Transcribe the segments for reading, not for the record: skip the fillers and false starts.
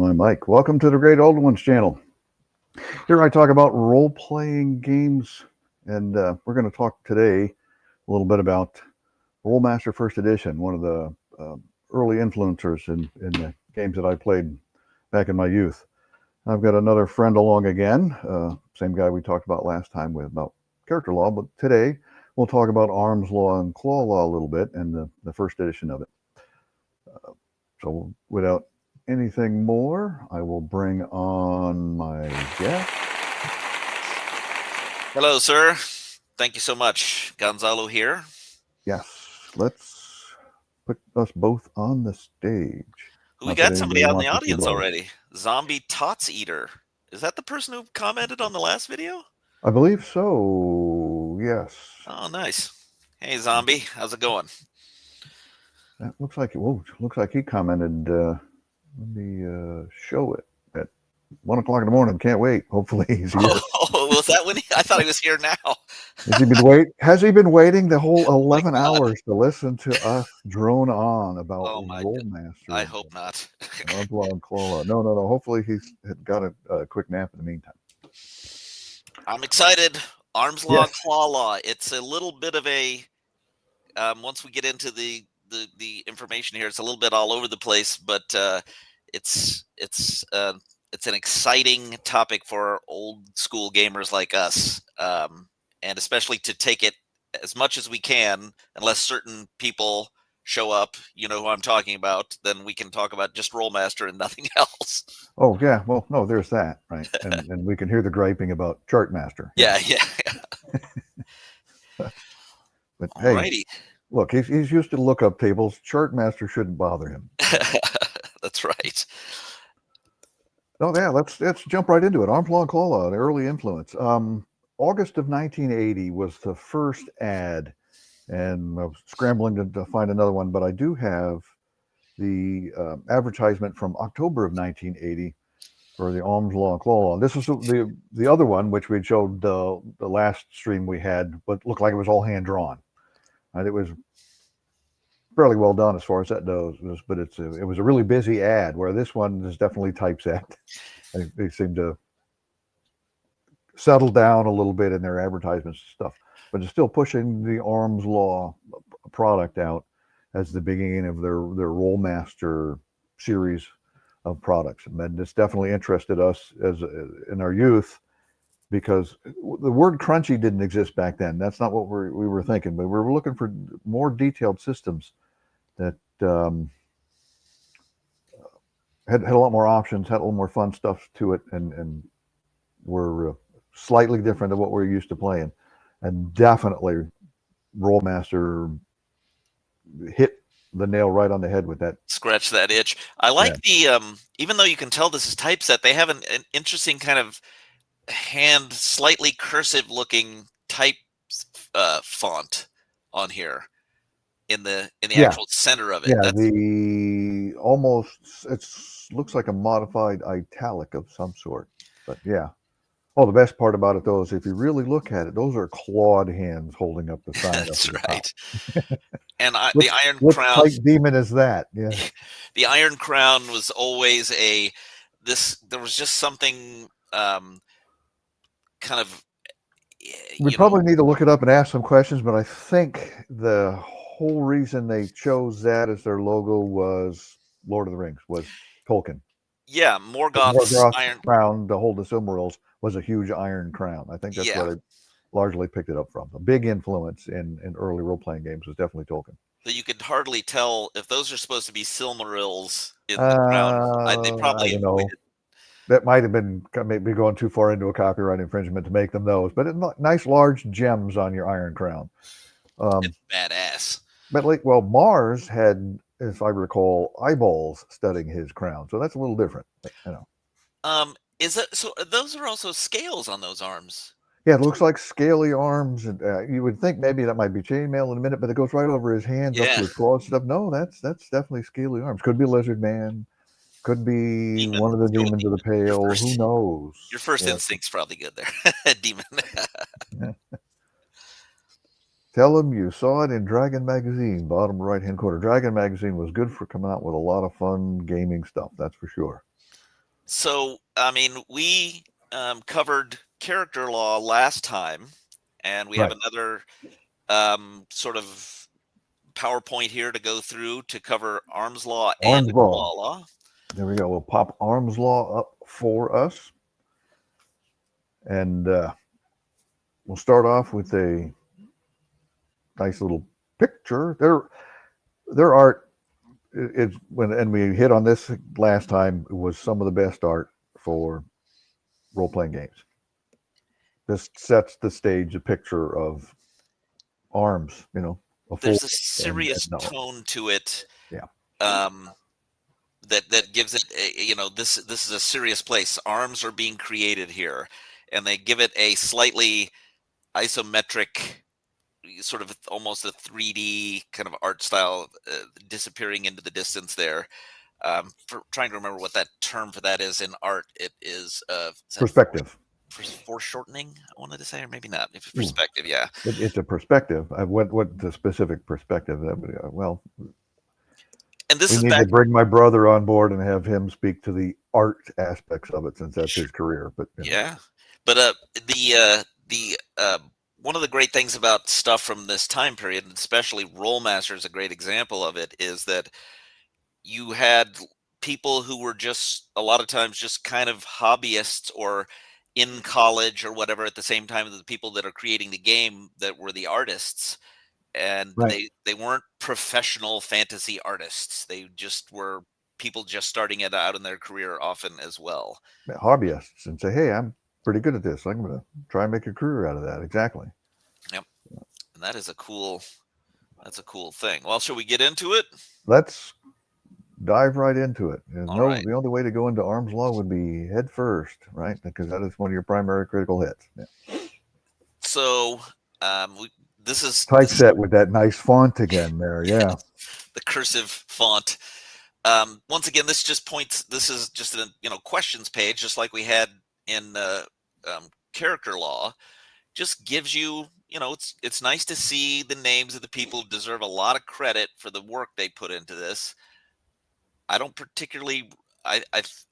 on my mic. Welcome to the Great Old Ones channel. Here I talk about role-playing games, and we're going to talk today a little bit about Rolemaster First Edition, one of the early influencers in the games that I played back in my youth. I've got another friend along again, same guy we talked about last time about character law, but today we'll talk about arms law and claw law a little bit and the first edition of it. So without anything more, I will bring on my guest. Hello, sir. Thank you so much. Gonzalo here. Yes, let's put us both on the stage. We got somebody out in the audience already. Zombie Tots Eater. Is that the person who commented on the last video? I believe so, yes. Oh, nice. Hey, Zombie. How's it going? That looks like he commented. Let me show it at 1 o'clock in the morning. Can't wait. Hopefully he's here. Oh, was that when I thought he was here now? Has he been waiting the whole 11 hours to listen to us drone on about Rolemaster? I hope not. No. Hopefully he's got a quick nap in the meantime. I'm excited. Arms law, yes. Claw law. It's a little bit of a once we get into the information here, it's a little bit all over the place, but it's an exciting topic for old school gamers like us, and especially to take it as much as we can, unless certain people show up, you know who I'm talking about, then we can talk about just Rolemaster and nothing else. Oh yeah, well no, there's that, right? And we can hear the griping about Chartmaster. Yeah. But hey, look, he's used to lookup tables. Chartmaster shouldn't bother him. That's right. Oh yeah, let's jump right into it. Arms law and claw law, the early influence. August of 1980 was the first ad, and I was scrambling to find another one, but I do have the advertisement from October of 1980 for the arms law and claw law. This was the other one, which we showed the last stream we had, but looked like it was all hand drawn. And it was fairly well done as far as that goes, but it was a really busy ad, where this one is definitely typeset. They seem to settle down a little bit in their advertisements and stuff, but it's still pushing the arms law product out as the beginning of their Rolemaster series of products. And it's definitely interested us as in our youth, because the word crunchy didn't exist back then. That's not what we were thinking, but we were looking for more detailed systems that had a lot more options, had a little more fun stuff to it, and were slightly different than what we're used to playing. And definitely Rolemaster hit the nail right on the head with that. Scratch that itch. I like the even though you can tell this is typeset, they have an interesting kind of hand, slightly cursive looking type font on here in the actual center of it. Yeah, it looks like a modified italic of some sort. But yeah. Oh, the best part about it though is if you really look at it, those are clawed hands holding up the sign. That's right. And the Iron Crown. What type demon is that? Yeah. The Iron Crown was always there was just something kind of. We probably need to look it up and ask some questions, but I think the whole reason they chose that as their logo was Lord of the Rings, was Tolkien. Yeah, Morgoth's Iron Crown to hold the Silmarils was a huge iron crown. I think that's where they largely picked it up from. A big influence in early role-playing games was definitely Tolkien. So you could hardly tell if those are supposed to be Silmarils in the crown. They probably avoided. That might have been maybe going too far into a copyright infringement to make them those, but nice large gems on your iron crown. It's badass. But Mars had, if I recall, eyeballs studding his crown, so that's a little different. Is that so? Those are also scales on those arms. Yeah, it looks like scaly arms, and you would think maybe that might be chainmail in a minute, but it goes right over his hands up to his claws and stuff. No, that's definitely scaly arms. Could be Lizard Man. Could be one of the demons of the Pale. Who knows? Your first instinct's probably good there. Demon. Tell them you saw it in Dragon Magazine, bottom right-hand corner. Dragon Magazine was good for coming out with a lot of fun gaming stuff, that's for sure. So, I mean, we covered character law last time, and we have Right. another sort of PowerPoint here to go through to cover arms law and Arms law. claw law. There we go. We'll pop arms law up for us. And we'll start off with a nice little picture. Their art is when, and we hit on this last time, it was some of the best art for role playing games. This sets the stage, a picture of arms, a force There's a and serious no. tone to it. Yeah. Um, that gives it this is a serious place. Arms are being created here, and they give it a slightly isometric, sort of almost a 3D kind of art style, disappearing into the distance there. For trying to remember what that term for that is in art, it is that Perspective. foreshortening, I wanted to say, or maybe not. If it's Ooh, perspective, yeah. it's a perspective. What the specific perspective? Well, And this we is need to back, bring my brother on board and have him speak to the art aspects of it, since that's his career. But yeah. But the one of the great things about stuff from this time period, and especially Rolemaster is a great example of it, is that you had people who were just a lot of times just kind of hobbyists or in college or whatever at the same time as the people that are creating the game that were the artists, and right, they weren't professional fantasy artists. They just were people just starting it out in their career often as well. hobbyists, and say, hey, I'm pretty good at this. I'm going to try and make a career out of that. Exactly. Yep. And that's a cool thing. Well, shall we get into it? Let's dive right into it. All right. The only way to go into arms law would be head first, right? Because that is one of your primary critical hits. Yeah. So we, this is Typeset with that nice font again there. Yeah. the cursive font. Once again, this just points. This is just a questions page, just like we had in character law. Just gives you, it's nice to see the names of the people who deserve a lot of credit for the work they put into this. I don't particularly. I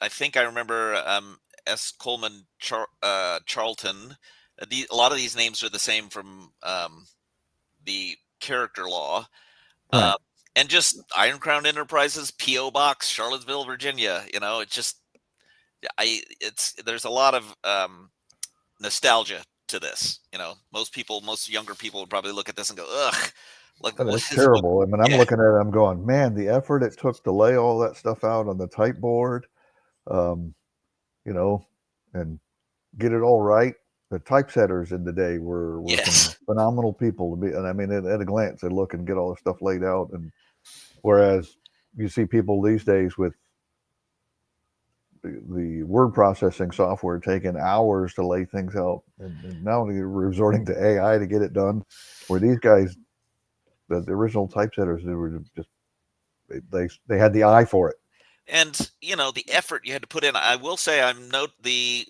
think I remember S. Coleman Charlton. A lot of these names are the same from the character law. Right. Uh, and just Iron Crown Enterprises, P.O. Box, Charlottesville, Virginia. It's there's a lot of nostalgia to this. Most younger people would probably look at this and go, "Ugh, look And what it's is what?" terrible. I mean, I'm Yeah, looking at it, I'm going, man, the effort it took to lay all that stuff out on the type board, um, you know, and get it all right. The typesetters in the day were some yes, phenomenal people to be, and I mean, at a glance, they look and get all the stuff laid out. And whereas you see people these days with the word processing software taking hours to lay things out, and now you're resorting to AI to get it done. Where these guys, the original typesetters, they were just they had the eye for it. and the effort you had to put in. I will say, I'm note the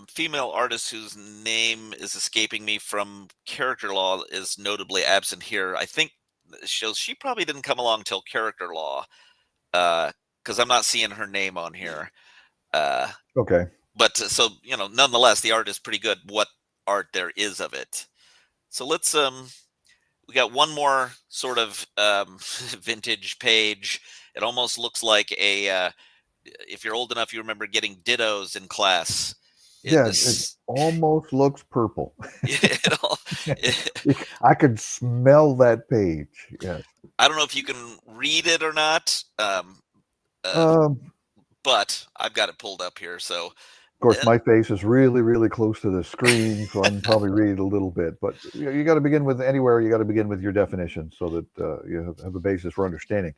female artist whose name is escaping me from character law is notably absent here. I think it shows she probably didn't come along till character law, because I'm not seeing her name on here. Uh, Okay. but so nonetheless, the art is pretty good. What art there is of it. So let's we got one more sort of vintage page. It almost looks like a if you're old enough, you remember getting dittos in class. In Yeah, it this, almost looks purple. it all, it, I could smell that page. Yes. I don't know if you can read it or not, uh, Um, but I've got it pulled up here. So, of course, uh, my face is really, really close to the screen, so I can probably read a little bit. But you got to begin with anywhere. You got to begin with your definition so that you have a basis for understanding.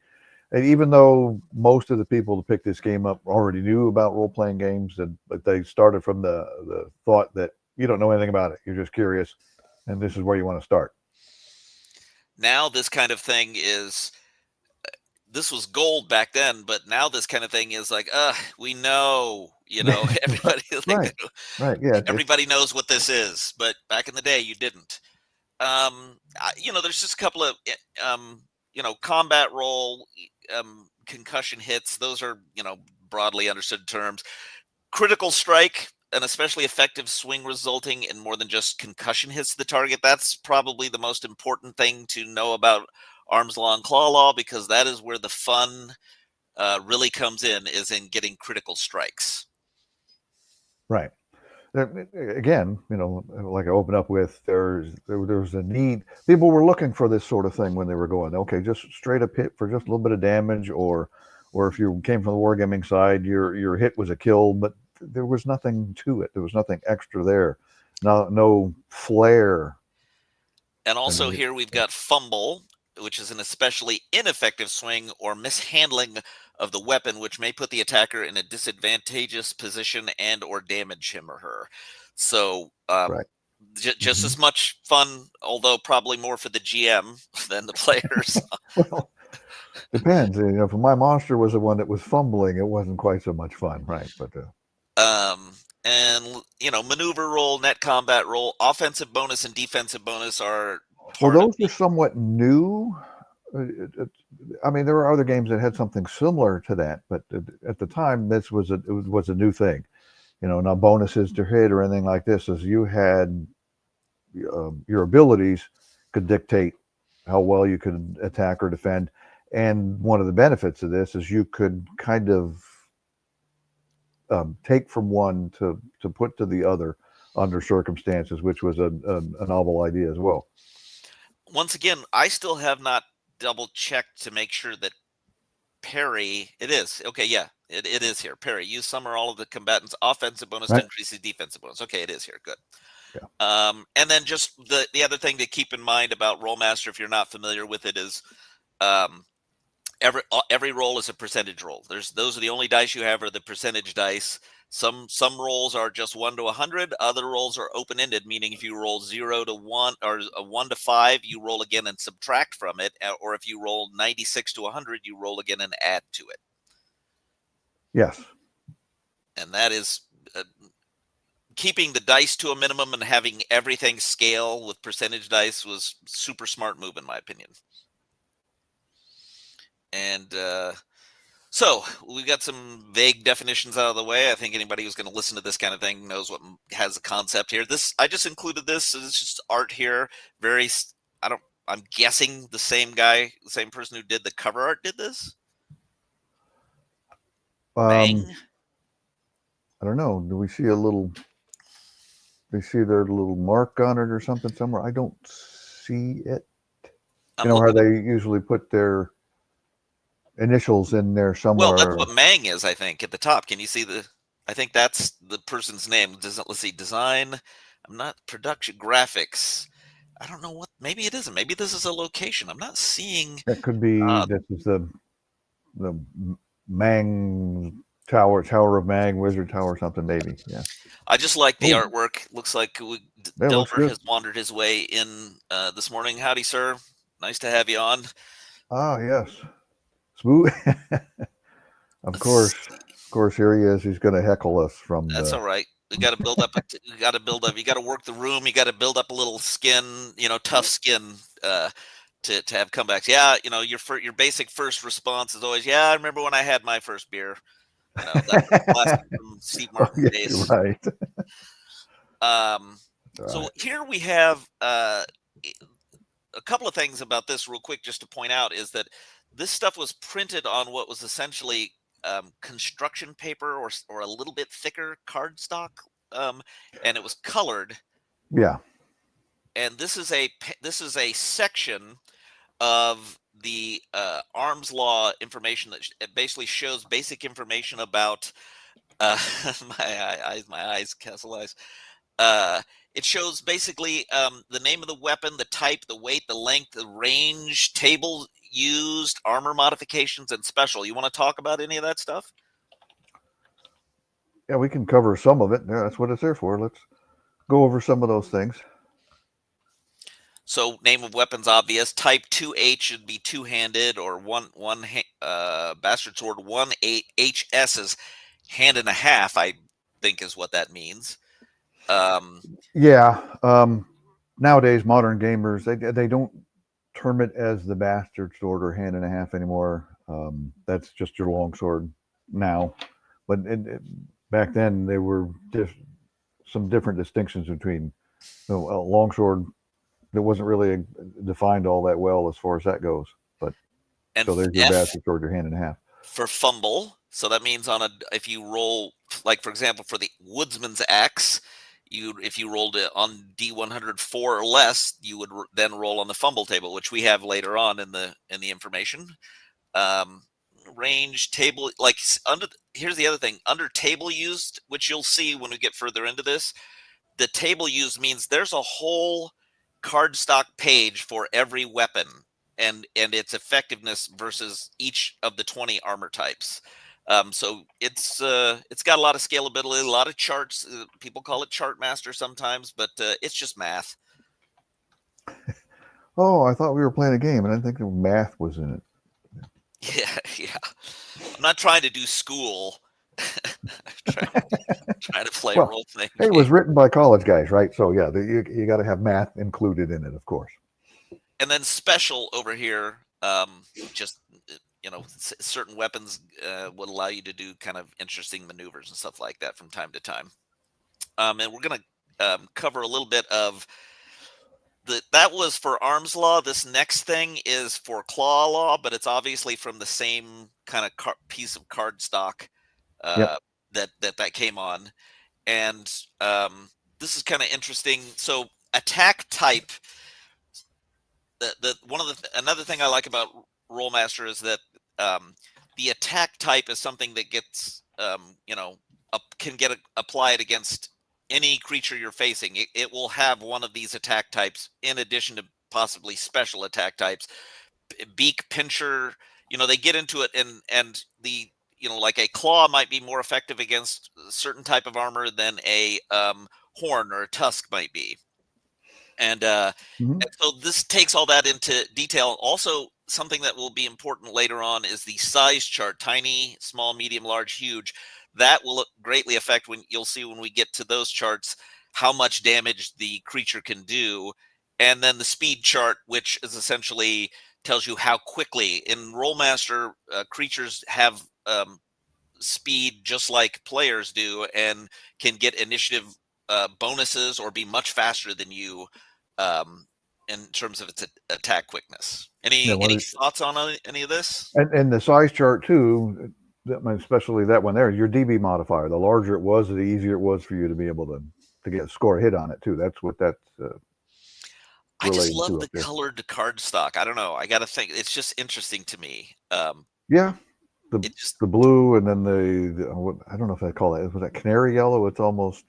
And even though most of the people who picked this game up already knew about role playing games, but they started from the thought that you don't know anything about it, you're just curious, and this is where you want to start. now this kind of thing is this was gold back then, but now this kind of thing is like, we know, everybody Right, like right, yeah, it's everybody knows what this is, but back in the day, you didn't. There's just a couple of combat role, concussion hits. Those are broadly understood terms. Critical strike, an especially effective swing resulting in more than just concussion hits to the target. That's probably the most important thing to know about arms law and claw law, because that is where the fun really comes in, is in getting critical strikes. Right. Again, like I opened up with, there was a need. People were looking for this sort of thing when they were going, okay, just straight up hit for just a little bit of damage, or if you came from the wargaming side, your hit was a kill, but there was nothing to it. There was nothing extra there. No flair. And also here we've got fumble, which is an especially ineffective swing or mishandling of the weapon, which may put the attacker in a disadvantageous position and or damage him or her. So Right. just as much fun, although probably more for the GM than the players. Well, depends. If my monster was the one that was fumbling, it wasn't quite so much fun, right? But and maneuver roll, net combat roll, offensive bonus and defensive bonus are well, part of those are somewhat new. I mean, there were other games that had something similar to that, but at the time, this was a new thing. Now bonuses to hit or anything like this, as you had your abilities could dictate how well you could attack or defend. And one of the benefits of this is you could kind of take from one to put to the other under circumstances, which was a novel idea as well. Once again, I still have not double checked to make sure that parry, it is. Okay, yeah, it is here. Parry, use some or all of the combatants' offensive bonus to increase the defensive bonus. Okay, it is here. Good. Yeah. And then just the other thing to keep in mind about Rolemaster, if you're not familiar with it, is every roll is a percentage roll. Those are the only dice you have are the percentage dice. Some rolls are just 1 to 100. Other rolls are open-ended, meaning if you roll 0 to 1 or 1 to 5, you roll again and subtract from it. Or if you roll 96 to 100, you roll again and add to it. Yes. And that is keeping the dice to a minimum and having everything scale with percentage dice was super smart move, in my opinion. And so we've got some vague definitions out of the way. I think anybody who's going to listen to this kind of thing knows what has a concept here. I just included this. It's just art here. I'm guessing the same person who did the cover art did this. Bang. I don't know. Do we see a little? They see their little mark on it or something somewhere? I don't see it. How they usually put their initials in there somewhere. Well, that's what Mang is, I think, at the top. Can you see I think that's the person's name. Let's see, design. I'm not production graphics. I don't know what. Maybe it isn't. Maybe this is a location. I'm not seeing. That could be. This is the Mang Tower of Mang, Wizard Tower, or something. Maybe. Yeah. I just like the artwork. Looks like Delver has wandered his way in this morning. Howdy, sir. Nice to have you on. Ah, yes. Smooth. Of course, here he is. He's going to heckle us from. That's all right. We got to build up. You got to work the room. You got to build up a little skin. Tough skin to have comebacks. Yeah, your basic first response is always, yeah, I remember when I had my first beer. That's classic from Steve Martin's days. Right. So here we have a couple of things about this real quick just to point out is that this stuff was printed on what was essentially construction paper or a little bit thicker cardstock, and it was colored. Yeah. And this is a section of the arms law information that it basically shows basic information about my eyes, castle eyes. It shows basically the name of the weapon, the type, the weight, the length, the range, table used, armor modifications, and special. You want to talk about any of that stuff? Yeah, we can cover some of it. Yeah, that's what it's there for. Let's go over some of those things. So, name of weapons obvious. Type 2H should be two-handed, or one bastard sword. 1HS is hand and a half, I think is what that means. Yeah. Nowadays, modern gamers they don't term it as the bastard sword or hand and a half anymore. That's just your long sword now. but back then there were some different distinctions between a longsword that wasn't really defined all that well as far as that goes. But And so there's your F bastard sword, your hand in half. for fumble. So that means if you roll, like for example, for the woodsman's axe, if you rolled it on D104 or less, you would then roll on the fumble table, which we have later on in the information. Um, range table, like here's the other thing, under table used, which you'll see when we get further into this. The table used means there's a whole cardstock page for every weapon and its effectiveness versus each of the 20 armor types. So it's got a lot of scalability, a lot of charts. People call it chart master sometimes, but it's just math. Oh, I thought we were playing a game, and I didn't think the math was in it. Yeah. I'm not trying to do school. trying to play a role playing game. It game. was written by college guys, right? So yeah, you got to have math included in it, of course. And then special over here, just certain weapons would allow you to do kind of interesting maneuvers and stuff like that from time to time. And we're going to cover a little bit of that was for arms law. This next thing is for claw law, but it's obviously from the same kind of piece of cardstock that came on. And this is kind of interesting. So attack type. Another thing I like about Rolemaster is that the attack type is something that gets can get applied against any creature you're facing. It will have one of these attack types in addition to possibly special attack types. Beak, pincher, they get into it, and the like a claw might be more effective against a certain type of armor than a horn or a tusk might be. And so this takes all that into detail. Also, something that will be important later on is the size chart: tiny, small, medium, large, huge. That will greatly affect you'll see when we get to those charts how much damage the creature can do. And then the speed chart, which is essentially tells you how quickly. In Rolemaster, creatures have speed just like players do and can get initiative bonuses or be much faster than you in terms of its attack quickness. Any thoughts on any of this? And the size chart too, especially that one there, your DB modifier. The larger it was, the easier it was for you to be able to score a hit on it too. That's what that's. I just love the colored cardstock. I don't know. I got to think. It's just interesting to me. Yeah, the blue, and then the I don't know if I call it. Was that canary yellow? It's almost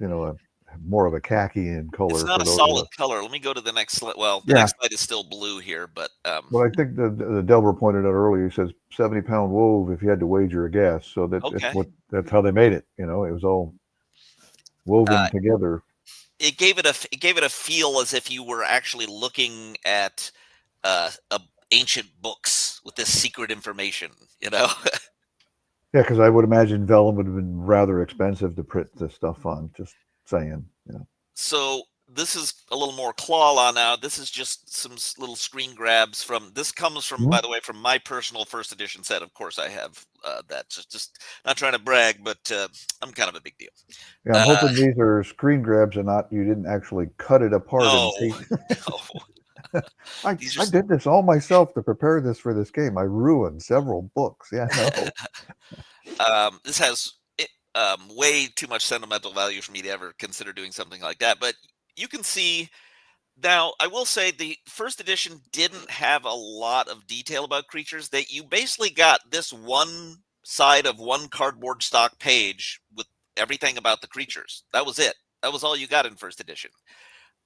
more of a khaki in color. It's not a solid color. Let me go to the next slide. Well, the next slide is still blue here, but well, I think the Delver pointed out earlier. He says 70-pound wove if you had to wager a guess. So that's how they made it. It was all woven together. It gave it a feel as if you were actually looking at ancient books with this secret information. Yeah, because I would imagine vellum would have been rather expensive to print this stuff on. Just saying. So this is a little more claw law now. This is just some little screen grabs from. This comes from, by the way, from my personal first edition set. Of course, I have that. Just not trying to brag, but I'm kind of a big deal. Yeah, I'm hoping these are screen grabs and not you didn't actually cut it apart. No. I did this all myself to prepare this for this game. I ruined several books. Yeah, no. This has way too much sentimental value for me to ever consider doing something like that. But you can see now, I will say the first edition didn't have a lot of detail about creatures. That you basically got this one side of one cardboard stock page with everything about the creatures. That was it. That was all you got in first edition.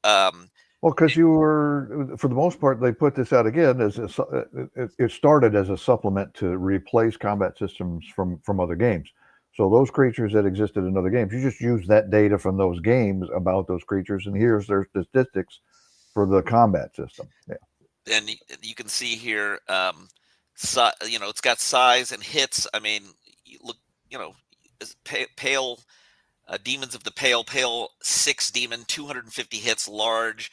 Well, because you were, for the most part, they put this out again as it started as a supplement to replace combat systems from other games. So those creatures that existed in other games, you just use that data from those games about those creatures, and here's their statistics for the combat system. Yeah, and you can see here, it's got size and hits. I mean, you look, pale. Demons of the Pale 6 demon, 250 hits, large,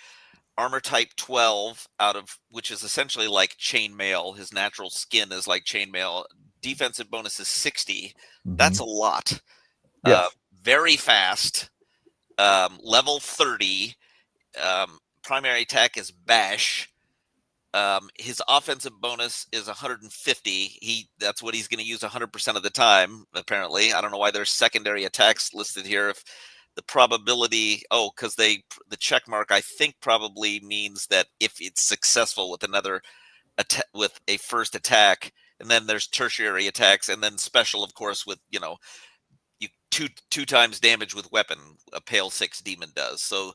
armor type 12, out of which is essentially like chainmail. His natural skin is like chainmail, defensive bonus is 60. That's Mhm. a lot. Yes. Very fast. Level 30. Primary attack is bash. His offensive bonus is 150. That's what he's going to use 100% of the time. Apparently, I don't know why there's secondary attacks listed here. If the probability, because the check mark, I think probably means that if it's successful with with a first attack, and then there's tertiary attacks, and then special, of course, with you two times damage with weapon. A Pale 6 demon does. So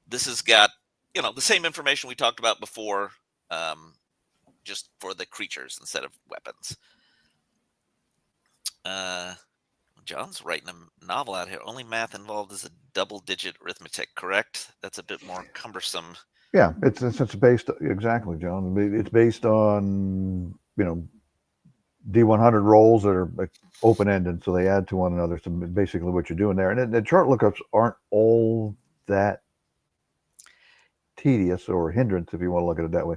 this has got the same information we talked about before. Just for the creatures instead of weapons. John's writing a novel out here. Only math involved is a double-digit arithmetic, correct? That's a bit more cumbersome. Yeah, it's based exactly, John. It's based on D100 rolls that are open-ended, so they add to one another. So basically, what you're doing there, and the chart lookups aren't all that tedious or hindrance, if you want to look at it that way.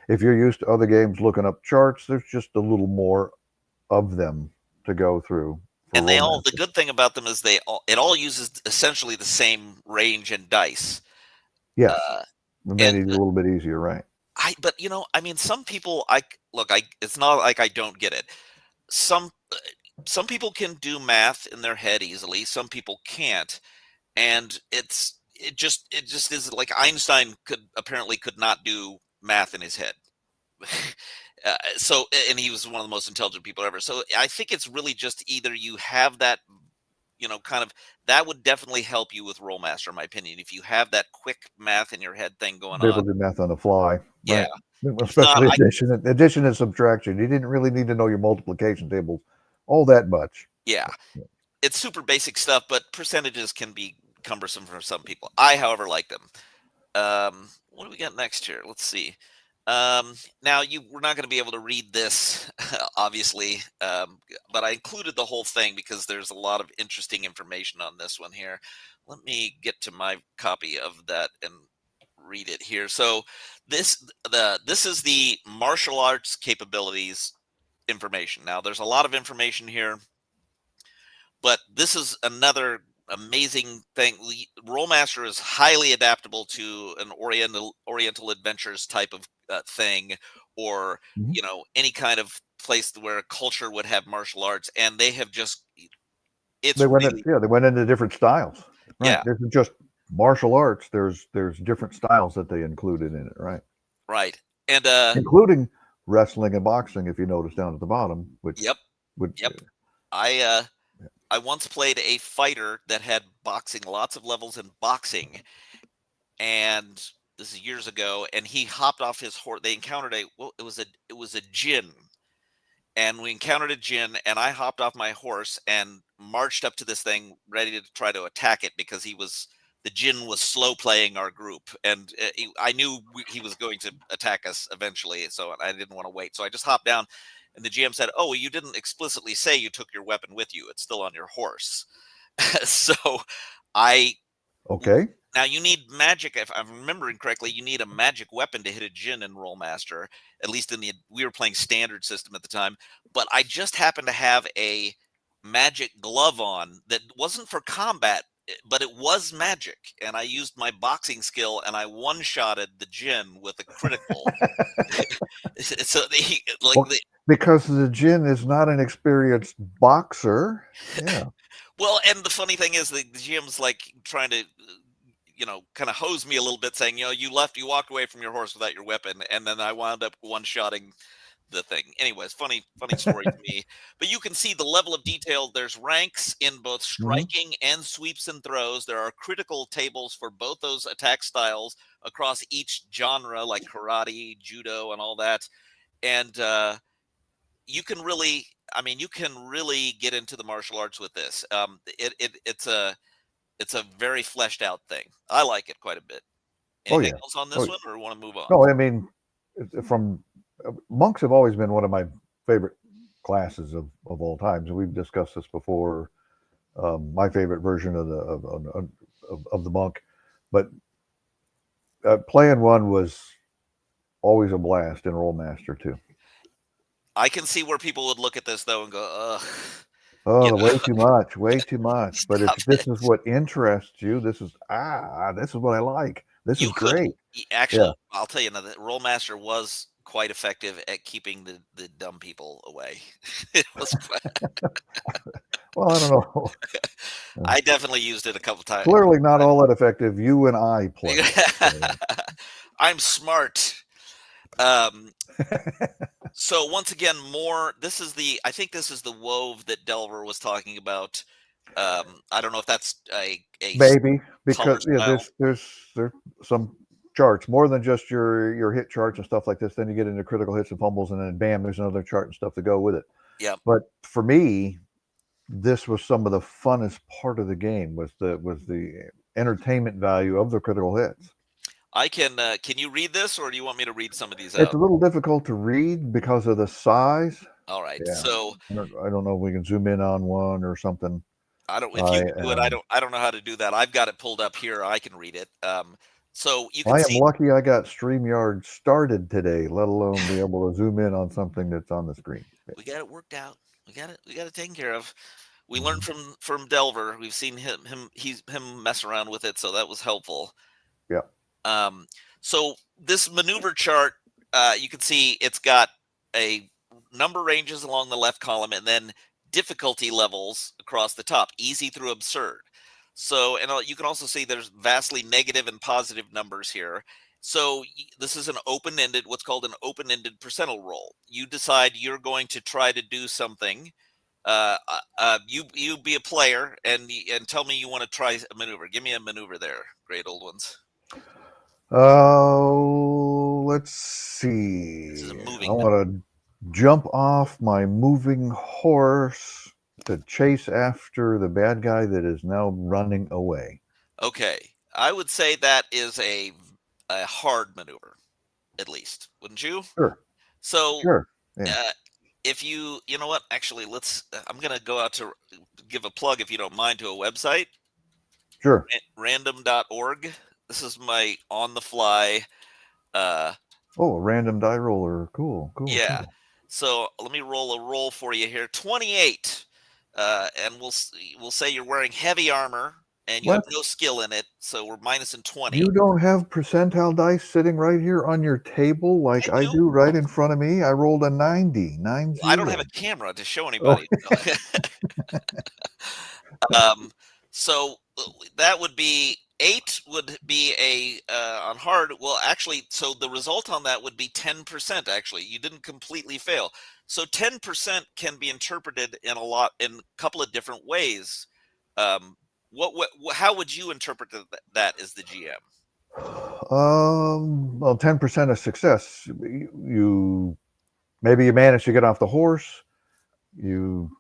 If you're used to other games looking up charts, there's just a little more of them to go through. And the good thing about them is it all uses essentially the same range and dice. Yes, and made it a little bit easier, right? But some people, it's not like I don't get it. Some people can do math in their head easily. Some people can't, and it just is like Einstein could not do math in his head. And he was one of the most intelligent people ever. So I think it's really just either you have that, kind of, that would definitely help you with Rolemaster, in my opinion. If you have that quick math in your head thing going Be able on. to do math on the fly, Yeah. right? Especially addition and subtraction. You didn't really need to know your multiplication tables all that much. Yeah. It's super basic stuff, but percentages can be cumbersome for some people. I, however, like them. What do we got next here? Let's see. Now we're not going to be able to read this, obviously, but I included the whole thing because there's a lot of interesting information on this one here. Let me get to my copy of that and read it here. So this is the martial arts capabilities information. Now there's a lot of information here, but this is another amazing thing. Rolemaster is highly adaptable to an Oriental Adventures type of thing, or any kind of place where a culture would have martial arts, and they have just They went into different styles. Right. Yeah. There's just martial arts. There's different styles that they included in it. Right. Right. And including wrestling and boxing, if you notice down at the bottom. Which Yep. I once played a fighter that had boxing, lots of levels in boxing, and this is years ago. And he hopped off his horse. They encountered it was a djinn, and we encountered a djinn. And I hopped off my horse and marched up to this thing, ready to try to attack it because the djinn was slow playing our group, and I knew he was going to attack us eventually. So I didn't want to wait. So I just hopped down. And the GM said, "Oh, well, you didn't explicitly say you took your weapon with you. It's still on your horse." So Okay. Now you need magic. If I'm remembering correctly, you need a magic weapon to hit a djinn in Rolemaster. At least we were playing standard system at the time. But I just happened to have a magic glove on that wasn't for combat, but it was magic. And I used my boxing skill, and I one-shotted the djinn with a critical. So because the djinn is not an experienced boxer. Yeah. Well, and the funny thing is the GM's like trying to, kind of hose me a little bit, saying, you walked away from your horse without your weapon, and then I wound up one-shotting the thing. Anyways, funny story to me. But you can see the level of detail. There's ranks in both striking and sweeps and throws. There are critical tables for both those attack styles across each genre, like karate, judo, and all that. And you can really get into the martial arts with this. It's a very fleshed out thing. I like it quite a bit. Anything else on this one, or want to move on? No, I mean, monks have always been one of my favorite classes of all times, and we've discussed this before. My favorite version of the monk, but playing one was always a blast in Rolemaster too. I can see where people would look at this though and go, ugh, Oh, you know, way too much, way too much. But if stop this it. is what interests you, this is what I like. This is You could great. Yeah. actually, I'll tell you another. Rolemaster was quite effective at keeping the dumb people away. It was quite, Well, I don't know. I definitely used it a couple times. Clearly not all that effective. You and I play it. So, I'm smart. Um, so once again, more. This is the. I think this is the wove that Delver was talking about. I don't know if that's maybe color because yeah, style. there's some charts more than just your hit charts and stuff like this. Then you get into critical hits and fumbles, and then bam, there's another chart and stuff to go with it. Yeah, But for me, this was some of the funnest part of the game was the entertainment value of the critical hits. I can. Can you read this, or do you want me to read some of these It's out? a little difficult to read because of the size. All right. Yeah, So I don't know if we can zoom in on one or something. I don't. If I you can do it, I am don't. I don't know how to do that. I've got it pulled up here. I can read it. So you can I am see lucky I got StreamYard started today, let alone be able to zoom in on something that's on the screen. we got it worked out. We got it. We got it taken care of. We learned Mhm. from Delver. We've seen him mess around with it, so that was helpful. Yeah. Um, so this maneuver chart, you can see it's got a number ranges along the left column, and then difficulty levels across the top, easy through absurd. So, and you can also see there's vastly negative and positive numbers here. So this is an open-ended, what's called an open-ended percentile roll. You decide you're going to try to do something. You be a player and tell me you want to try a maneuver. Give me a maneuver there, great old ones. Let's This is a see. I moving maneuver. want to jump off my moving horse to chase after the bad guy that is now running away. Okay, I would say that is a hard maneuver, at least, wouldn't you? Sure. So, Sure. Yeah. uh, if you know what, actually, let's. I'm gonna go out to give a plug, if you don't mind, to a website, Sure. random.org. This is my on the fly. Uh, Oh, a random die roller. Cool. Cool. yeah. Cool. So let me roll a roll for you here. 28, and we'll say you're wearing heavy armor and you have What? no skill in it, so we're minus in 20. You don't have percentile dice sitting right here on your table like I I do. do right in front of me? I rolled a 90, I don't have 90. a camera to show Oh, anybody. um, so that would be 8 would be a on hard. Well, actually, so the result on that would be 10%. Actually, you didn't completely fail. So 10% can be interpreted in a couple of different ways. Um, how would you interpret that as the GM? well, 10% of success. You maybe you managed to get off the horse. You,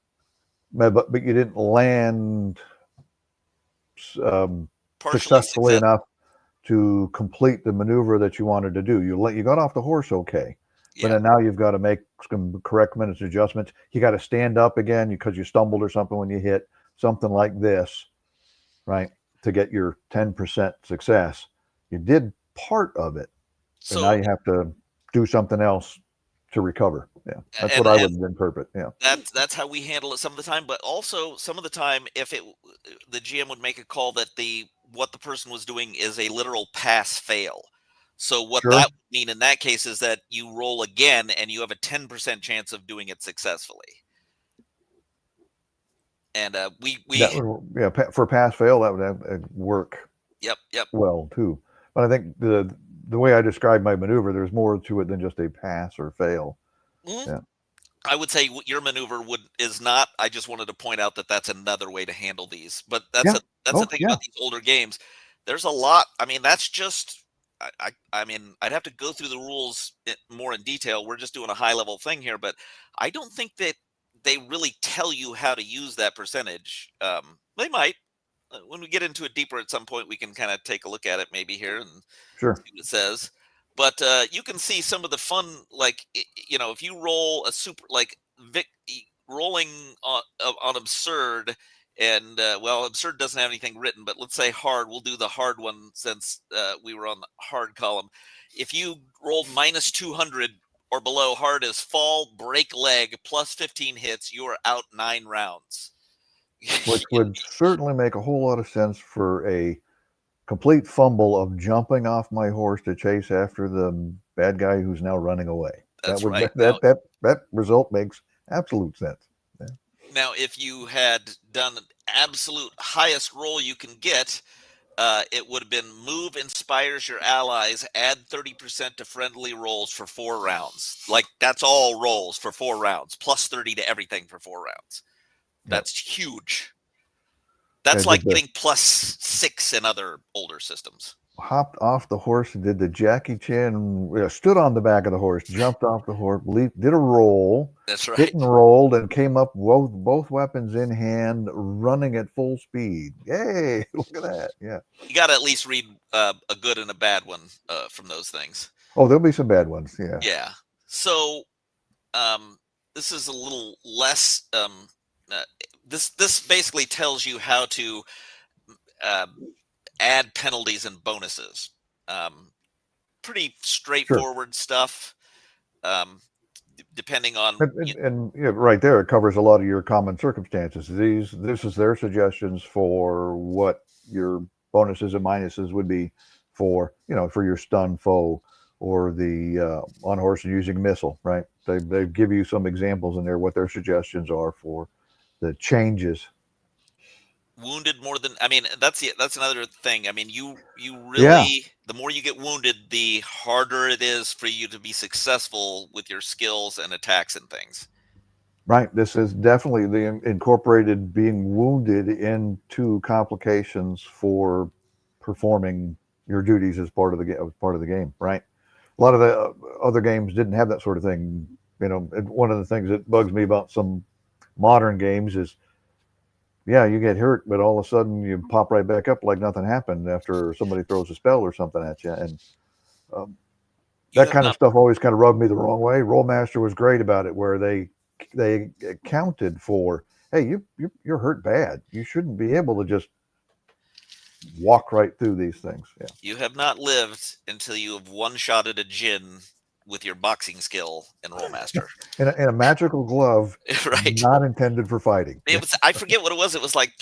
but you didn't land Partially successfully success. enough to complete the maneuver that you wanted to do. You got off the horse okay, but Yeah. then now you've got to make some correctments, adjustments. You got to stand up again because you stumbled or something when you hit something like this, right? To get your 10% success. You did part of it, and now So you have to do something else to recover. Yeah, that's what and I and would interpret. Yeah, that's how we handle it some of the time, but also some of the time, if the GM would make a call that the what the person was doing is a literal pass fail. So what that sure. would mean in that case is that you roll again and you have a 10% chance of doing it successfully. And That we would, yeah, for pass fail that would work yep. well too. But I think the way I described my maneuver, there's more to it than just a pass or fail. Mhm. Yeah, I would say your maneuver is not. I just wanted to point out that that's another way to handle these. But yeah. that's the Oh, thing yeah, about these older games. There's a lot. I mean, that's just. I mean, I'd have to go through the rules more in detail. We're just doing a high level thing here, but I don't think that they really tell you how to use that percentage. They might. When we get into it deeper at some point, we can kind of take a look at it maybe here and sure. see what it says. But you can see some of the fun, like if you roll a super, like rolling on absurd, and well, absurd doesn't have anything written, but let's say hard. We'll do the hard one since we were on the hard column. If you rolled minus 200 or below. Hard is fall, break leg, plus 15 hits. You are out 9 rounds. Which would certainly make a whole lot of sense for a complete fumble of jumping off my horse to chase after the bad guy who's now running away. That's That would right. that result makes absolute sense. Yeah. Now, if you had done the absolute highest roll you can get, it would have been move inspires your allies, add 30% to friendly rolls for 4 rounds. Like, that's all rolls for 4 rounds, plus 30 to everything for 4 rounds. That's huge. That's like getting plus 6 in other older systems. Hopped off the horse and did the Jackie Chan, stood on the back of the horse, jumped off the horse, leaped, did a roll. That's right. Hit and rolled and came up both weapons in hand, running at full speed. Yay! Look at that. Yeah. You got to at least read a good and a bad one from those things. Oh, there'll be some bad ones. Yeah. Yeah. So this is a little less. This basically tells you how to add penalties and bonuses. Pretty straightforward stuff. Depending on and right there, it covers a lot of your common circumstances. This is their suggestions for what your bonuses and minuses would be for for your stun foe or the on horse and using missile. Right? They give you some examples in there what their suggestions are for the changes. Wounded more than, I mean, that's another thing. I mean, you really, the more you get wounded, the harder it is for you to be successful with your skills and attacks and things. Right. This is definitely incorporated being wounded into complications for performing your duties as part of the game. Right. A lot of the other games didn't have that sort of thing. One of the things that bugs me about some modern games is, yeah, you get hurt, but all of a sudden you pop right back up like nothing happened after somebody throws a spell or something at you. And that kind of stuff always kind of rubbed me the wrong way. Rolemaster was great about it, where they accounted for, hey, you're hurt bad. You shouldn't be able to just walk right through these things. Yeah. You have not lived until you have one-shotted a djinn with your boxing skill in Rolemaster. in a magical glove, right? Not intended for fighting. It was. I forget what it was. It was like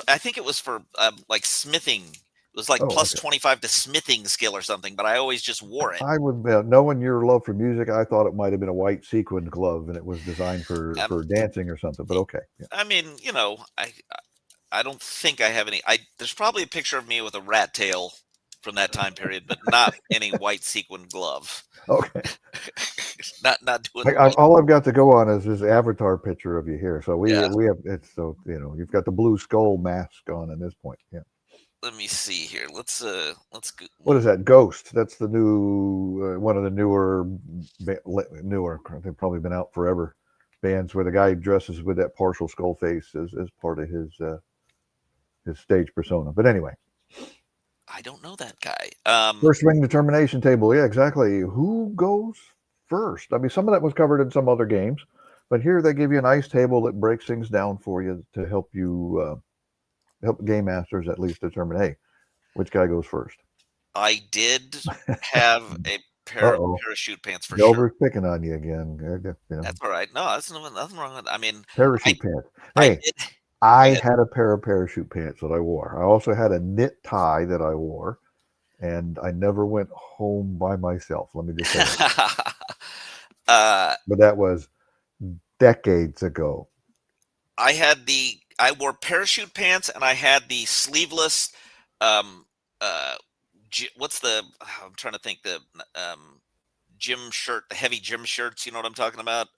I think it was for like smithing. It was like plus 25 to smithing skill or something. But I always just wore it. I would, knowing your love for music, I thought it might have been a white sequined glove and it was designed for dancing or something. But okay. Yeah. I mean, I don't think I have any. There's probably a picture of me with a rat tail from that time period, but not any white sequin glove. Okay. not doing. All I've got to go on is this avatar picture of you here. So we have it's you've got the blue skull mask on at this point. Yeah. Let me see here. Let's go. What is that? Ghost. That's the new one of the newer. They've probably been out forever. Bands where the guy dresses with that partial skull face as part of his stage persona. But anyway. I don't know that guy. First swing determination table. Yeah, exactly. Who goes first? I mean, some of that was covered in some other games, but here they give you a nice table that breaks things down for you to help you, help game masters at least determine, hey, which guy goes first. I did have a pair of parachute pants for sure. Delver's picking on you again. That's all right. No, that's nothing wrong with it. I mean, parachute pants. Hey. I had a pair of parachute pants that I wore. I also had a knit tie that I wore, and I never went home by myself. Let me just say that. But that was decades ago. I wore parachute pants, and I had the sleeveless. What's the? I'm trying to think the gym shirt, the heavy gym shirts. You know what I'm talking about?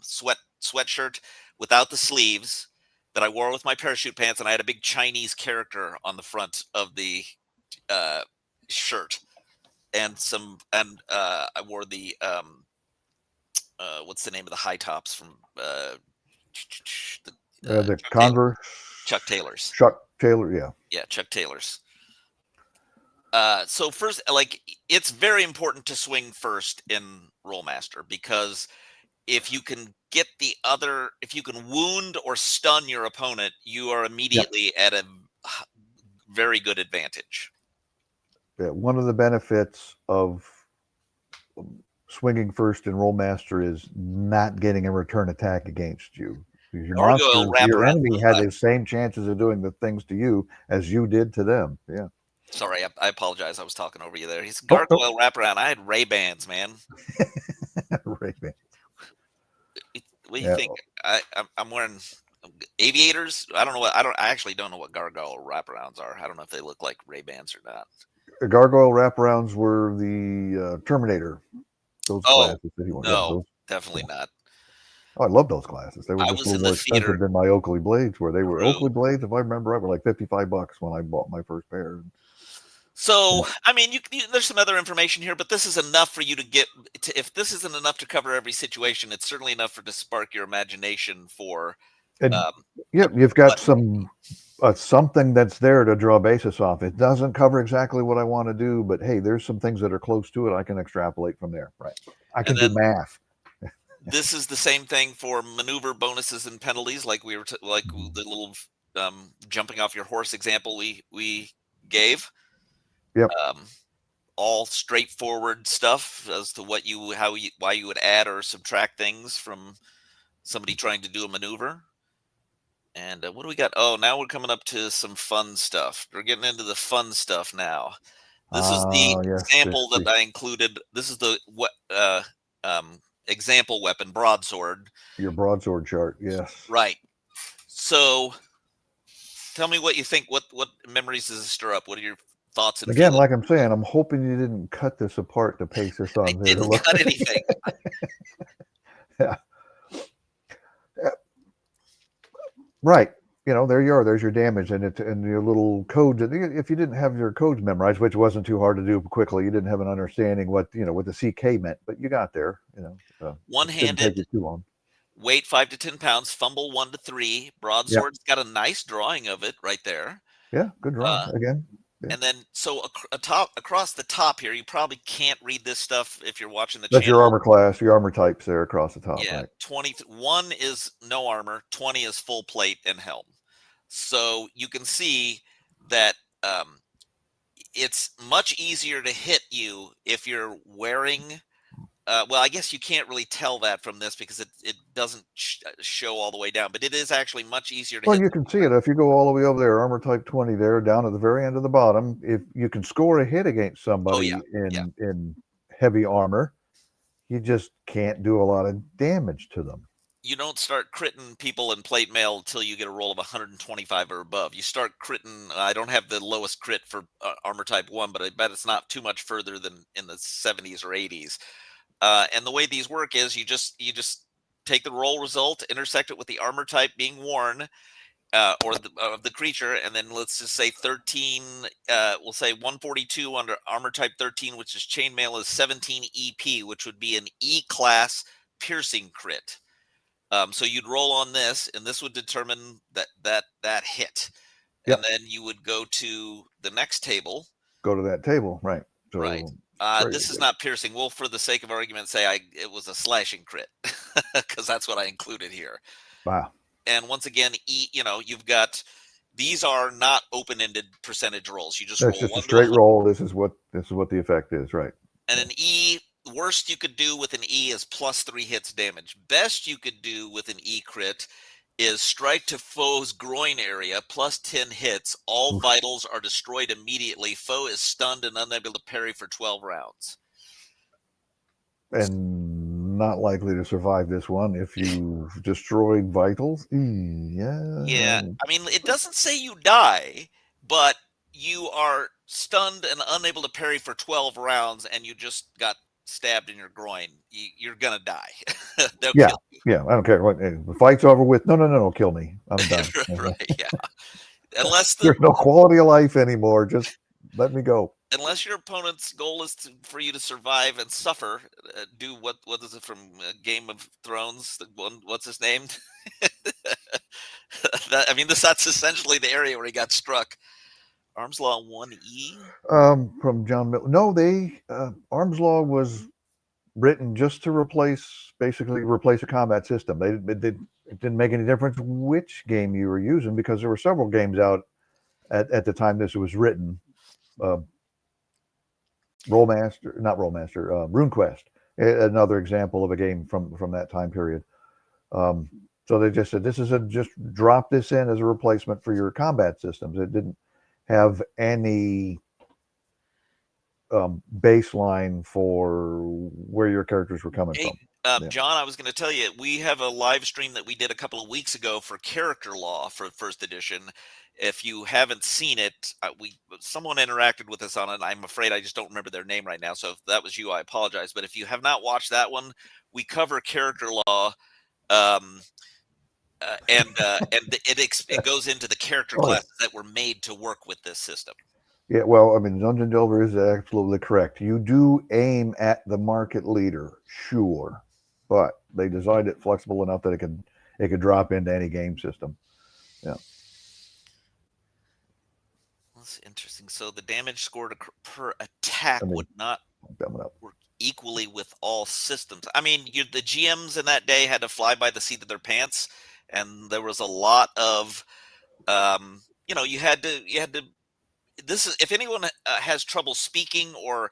Sweatshirt without the sleeves. That I wore with my parachute pants, and I had a big Chinese character on the front of the shirt, and I wore the what's the name of the high tops from the Converse? Chuck Taylors. Chuck Taylor, yeah. Yeah, Chuck Taylors. So first, it's very important to swing first in Rolemaster, because if you can if you can wound or stun your opponent, you are immediately at a very good advantage. Yeah, one of the benefits of swinging first in Rolemaster is not getting a return attack against you. Because your Gargoyle monsters, your wraparound. enemy had the same chances of doing the things to you as you did to them. Yeah. Sorry, I apologize. I was talking over you there. He's Oh, no. gargoyle wraparound. I had Ray-Bans, man. Ray-Ban. What do you Yeah. think? I'm wearing aviators. I don't know what. I actually don't know what gargoyle wraparounds are. I don't know if they look like Ray-Bans or not. The gargoyle wraparounds were the Terminator. Those Oh glasses. That you want. Yeah, no, those. definitely Yeah. not. Oh, I love those glasses. They were I just a was little in the more expensive theater. than my Oakley blades were. They were True. Oakley blades, if I remember right, were like $55 when I bought my first pair. So, I mean, there's some other information here, but this is enough for you to get to. If this isn't enough to cover every situation, it's certainly enough to spark your imagination for. And Um, yeah, you've got but- some something that's there to draw basis off. It doesn't cover exactly what I want to do, but hey, there's some things that are close to it. I can extrapolate from there. Right. I can do math. This is the same thing for maneuver bonuses and penalties, like we were like the little jumping off your horse example we gave. Yep. All straightforward stuff as to why you would add or subtract things from somebody trying to do a maneuver. And what do we got? Oh, now we're coming up to some fun stuff. We're getting into the fun stuff now. This is the example that I included. This is the example weapon, broadsword. Your broadsword chart, yes. Right. So, tell me what you think. What memories does this stir up? What are your thoughts and again, feelings? like I'm saying, I'm hoping you didn't cut this apart to paste this on I there. didn't cut anything. Yeah. Right. You know, there you are. There's your damage and your little codes. If you didn't have your codes memorized, which wasn't too hard to do quickly, you didn't have an understanding what the CK meant, but you got there. One-handed. Didn't take you too long. Weight 5 to 10 pounds. Fumble 1 to 3. Broadsword's got a nice drawing of it right there. Yeah, good drawing again. Yeah. And then, so across the top here, you probably can't read this stuff if you're watching the That's channel. your armor class, your armor types there across the top. Yeah, right. 21 is no armor, 20 is full plate and helm. So you can see that it's much easier to hit you if you're wearing. Well, I guess you can't really tell that from this because it doesn't show all the way down, but it is actually much easier to hit. Well, you can see it if you go all the way over there, armor type 20 there, down at the very end of the bottom. If you can score a hit against somebody in heavy armor, you just can't do a lot of damage to them. You don't start critting people in plate mail until you get a roll of 125 or above. You start critting. I don't have the lowest crit for armor type 1, but I bet it's not too much further than in the 70s or 80s. And the way these work is you just take the roll result, intersect it with the armor type being worn, or the creature, and then let's just say 13. We'll say 142 under armor type 13, which is chainmail, is 17 EP, which would be an E class piercing crit. So you'd roll on this, and this would determine that hit. And then you would go to the next table. Go to that table, right? So, right. This is not piercing. We'll, for the sake of argument, say it was a slashing crit because that's what I included here. Wow. And once again, you've got, these are not open-ended percentage rolls. You just roll just a straight roll. This is what the effect is, right? And an E, worst you could do with an E is +3 hits damage. Best you could do with an E crit is strike to foe's groin area, +10 hits. All vitals are destroyed immediately. Foe is stunned and unable to parry for 12 rounds. And not likely to survive this one if you destroyed vitals. Yeah. I mean, it doesn't say you die, but you are stunned and unable to parry for 12 rounds, and you just got stabbed in your groin. You're gonna die. They'll kill you. Yeah, I don't care what the fight's over with. No, kill me. I'm done. Right, yeah. Unless there's no quality of life anymore. Just let me go. Unless your opponent's goal is for you to survive and suffer, do what is it from Game of Thrones? What's his name? That's essentially the area where he got struck. Arms Law 1E? From John Miller. No, Arms Law was written just to basically replace a combat system. It didn't make any difference which game you were using because there were several games out at the time this was written. RuneQuest Another example of a game from that time period. Um, so they just said this is just drop this in as a replacement for your combat systems. It didn't have any baseline for where your characters were coming Hey, from. Yeah. John, I was going to tell you, we have a live stream that we did a couple of weeks ago for Character Law for first edition. If you haven't seen it, someone interacted with us on it. I'm afraid I just don't remember their name right now. So if that was you, I apologize. But if you have not watched that one, we cover Character Law, um, and it goes into the character Oh, yeah. classes that were made to work with this system. Yeah, well, I mean, Dungeon Delver is absolutely correct. You do aim at the market leader, sure, but they designed it flexible enough that it could drop into any game system. Yeah. That's interesting. So the damage scored per attack I mean, would not coming up. work equally with all systems. I mean, the GMs in that day had to fly by the seat of their pants, and there was a lot of, you had to. This is if anyone has trouble speaking or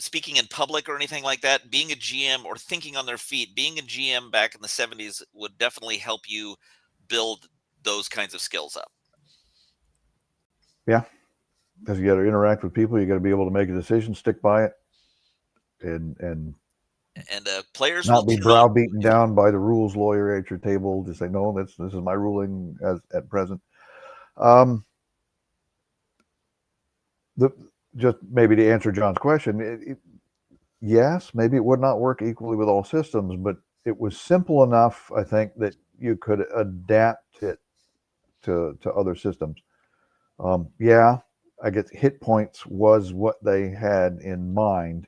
speaking in public or anything like that, being a GM or thinking on their feet, being a GM back in the 70s would definitely help you build those kinds of skills up. Yeah, because you got to interact with people. You got to be able to make a decision, stick by it, and Players will not be tune on. browbeaten down by the rules lawyer at your table. Just say, no, this is my ruling as at present. Um, the just maybe to answer John's question, yes, maybe it would not work equally with all systems, but it was simple enough, I think, that you could adapt it to other systems. Yeah, I guess hit points was what they had in mind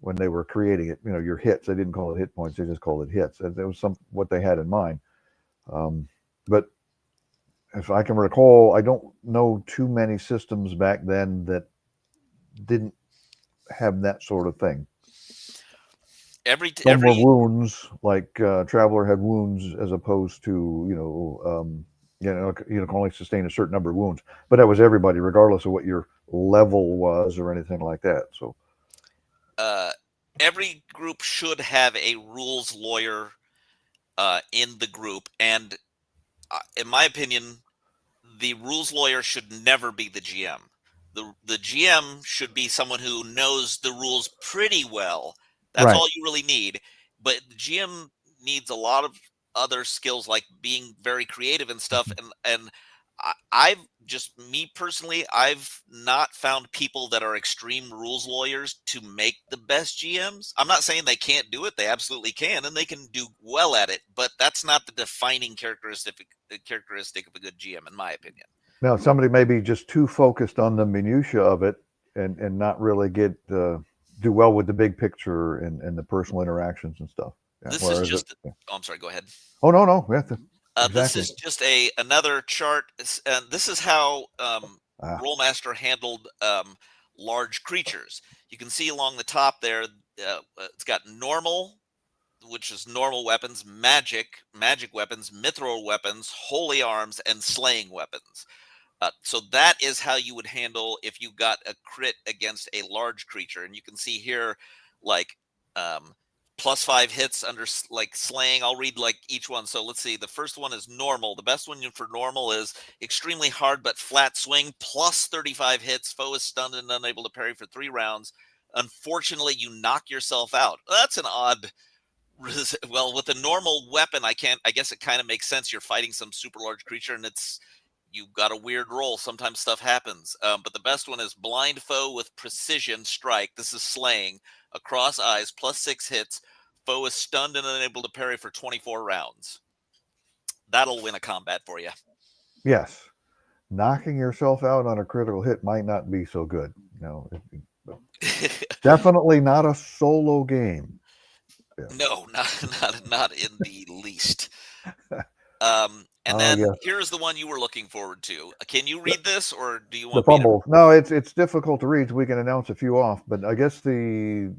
when they were creating it. You know, your hits. They didn't call it hit points; they just called it hits. And that was what they had in mind. But if I can recall, I don't know too many systems back then that didn't have that sort of thing. Some were wounds, like Traveler had wounds, as opposed to you can only sustain a certain number of wounds. But that was everybody, regardless of what your level was or anything like that. So every group should have a rules lawyer in the group, and in my opinion, the rules lawyer should never be the GM. The GM should be someone who knows the rules pretty well. That's right. all you really need. But the GM needs a lot of other skills like being very creative and stuff. And I've just me personally, I've not found people that are extreme rules lawyers to make the best GMs. I'm not saying they can't do it; they absolutely can, and they can do well at it. But that's not the defining characteristic of a good GM, in my opinion. Now, somebody may be just too focused on the minutia of it, and not really do well with the big picture and the personal interactions and stuff. Yeah, This is whereas it, just. Oh, I'm sorry. Go ahead. oh no, yeah, This exactly. is just another chart. And this is how Ah, Rolemaster handled large creatures. You can see along the top there, it's got normal, which is normal weapons, magic weapons, mithril weapons, holy arms, and slaying weapons. So that is how you would handle if you got a crit against a large creature. And you can see here, like +5 hits under like slaying. I'll read like each one. So let's see. The first one is normal. The best one for normal is extremely hard but flat swing, +35 hits. Foe is stunned and unable to parry for 3 rounds. Unfortunately, you knock yourself out. That's an odd. Well, with a normal weapon, I guess it kind of makes sense. You're fighting some super large creature, and you've got a weird roll. Sometimes stuff happens. But the best one is blind foe with precision strike. This is slaying across eyes, +6 hits. Foe is stunned and unable to parry for 24 rounds. That'll win a combat for you. yes, knocking yourself out on a critical hit might not be so good. No, definitely not a solo game. Yeah. No, not in the least. And Oh then yes, here's the one you were looking forward to. Can you read this, or do you the want me to? fumble. No, it's difficult to read. So we can announce a few off, but I guess the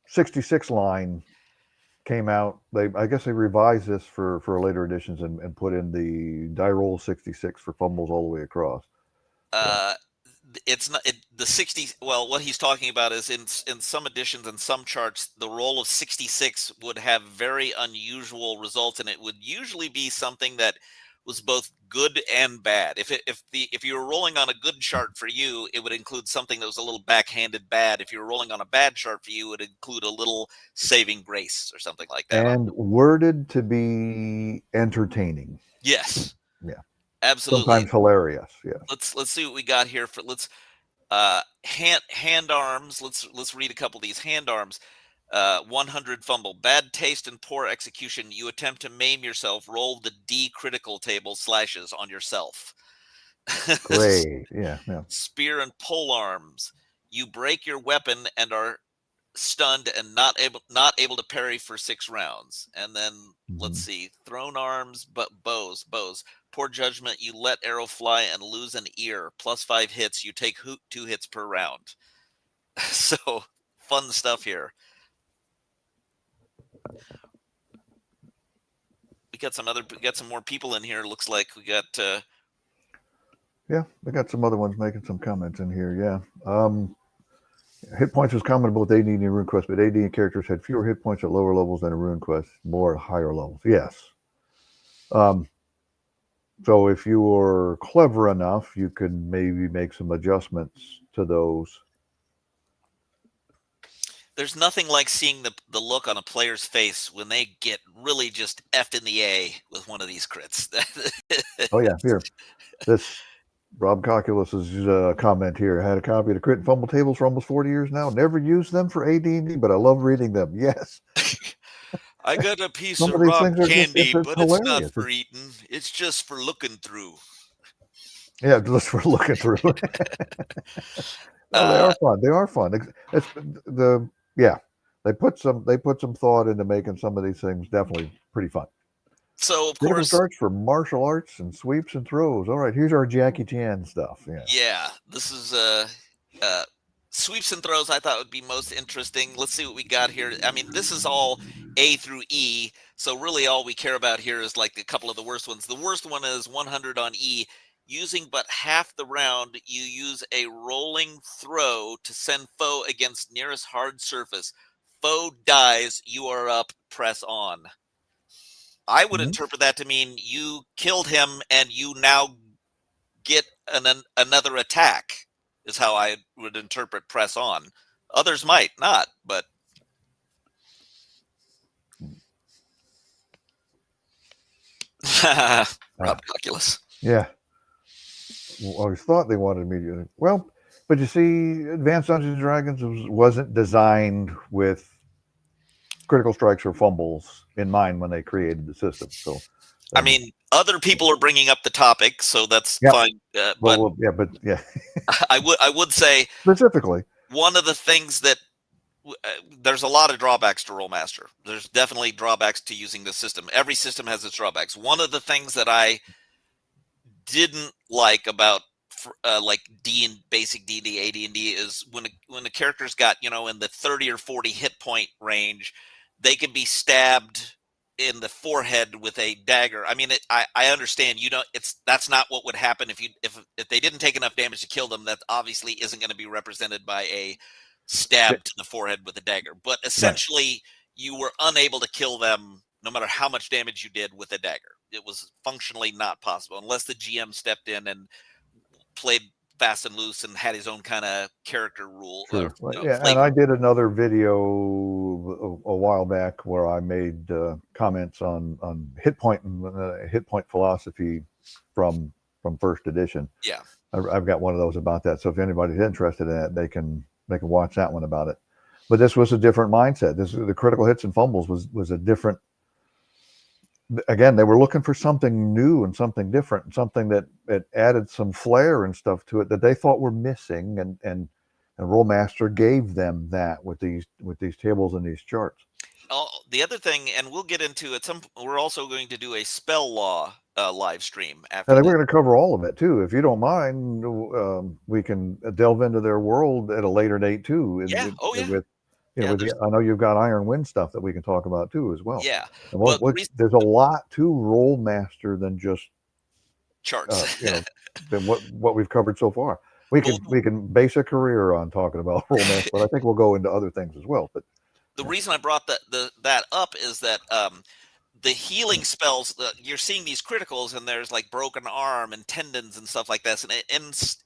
66 line came out. I guess they revised this for later editions and put in the die roll 66 for fumbles all the way across. Yeah. it's not the 60. Well, what he's talking about is in some editions and some charts, the roll of 66 would have very unusual results, and it would usually be something that was both good and bad. If you were rolling on a good chart for you, it would include something that was a little backhanded bad. If you were rolling on a bad chart for you, it would include a little saving grace or something like that. And worded to be entertaining. Yes. Yeah. Absolutely. Sometimes hilarious. Yeah. Let's see what we got here for hand arms. Let's read a couple of these hand arms. 100 fumble, bad taste and poor execution. You attempt to maim yourself. Roll the D critical table slashes on yourself. Great. Yeah. Spear and pole arms. You break your weapon and are stunned and not able to parry for 6 rounds. And then let's see, thrown arms, but bows. Poor judgment. You let arrow fly and lose an ear. +5 hits. You take 2 hits per round. So fun stuff here. We got some more people in here. Looks like we got. Yeah, we got some other ones making some comments in here. Yeah. Hit points was common with AD and Rune Quest, but AD characters had fewer hit points at lower levels than a Rune Quest, more at higher levels. Yes. So if you were clever enough, you could maybe make some adjustments to those. There's nothing like seeing the look on a player's face when they get really just effed in the A with one of these crits. Oh yeah, here. This Rob Cockulus's comment here. I had a copy of the Crit and Fumble tables for almost 40 years now. Never used them for AD&D, but I love reading them. Yes. I got a piece Some of of these rock things are candy, just, but hilarious. It's not for eating. It's just for looking through. Yeah, just for looking through. No, they are fun. They are fun. They put some thought into making some of these things definitely pretty fun. So of Critical course, starts for martial arts and sweeps and throws. All right, here's our Jackie Chan stuff. Yeah, this is sweeps and throws. I thought would be most interesting. Let's see what we got here. I mean, this is all A through E, so really all we care about here is like a couple of the worst ones. The worst one is 100 on E. Using but half the round, you use a rolling throw to send foe against nearest hard surface. Foe dies, you are up, press on. I would interpret that to mean you killed him and you now get another attack, is how I would interpret press on. Others might not, but Rob Calculus. Yeah. Well, I always thought they wanted me to. Well, but you see, Advanced Dungeons and Dragons wasn't designed with critical strikes or fumbles in mind when they created the system. So, I mean, other people are bringing up the topic, so that's fine. But I would say specifically one of the things that there's a lot of drawbacks to Rolemaster. There's definitely drawbacks to using the system. Every system has its drawbacks. One of the things that I didn't like about like basic D&D, AD&D is when the characters got in the 30 or 40 hit point range, they can be stabbed in the forehead with a dagger. I mean, I understand that's not what would happen if they didn't take enough damage to kill them. That obviously isn't going to be represented by a stab to the forehead with a dagger. But essentially, you were unable to kill them no matter how much damage you did with a dagger. It was functionally not possible unless the GM stepped in and played fast and loose and had his own kind of character rule. True. And I did another video a while back where I made comments on hit point philosophy from first edition. Yeah, I've got one of those about that. So if anybody's interested in it, they can watch that one about it. But this was a different mindset. The critical hits and fumbles was a different. Again, they were looking for something new and something different, and something that added some flair and stuff to it that they thought were missing, and Rolemaster gave them that with these tables and these charts. Oh, the other thing, and we'll get into it. We're also going to do a spell law live stream after. And we're going to cover all of it too, if you don't mind. We can delve into their world at a later date too. Yeah. I know you've got Iron Wind stuff that we can talk about too as well. Yeah. There's a lot to Rolemaster than just charts. Than what we've covered so far. Well, we can base a career on talking about Rolemaster, but I think we'll go into other things as well. But the yeah, reason I brought that up is that the healing spells, you're seeing these criticals, and there's like broken arm and tendons and stuff like this. And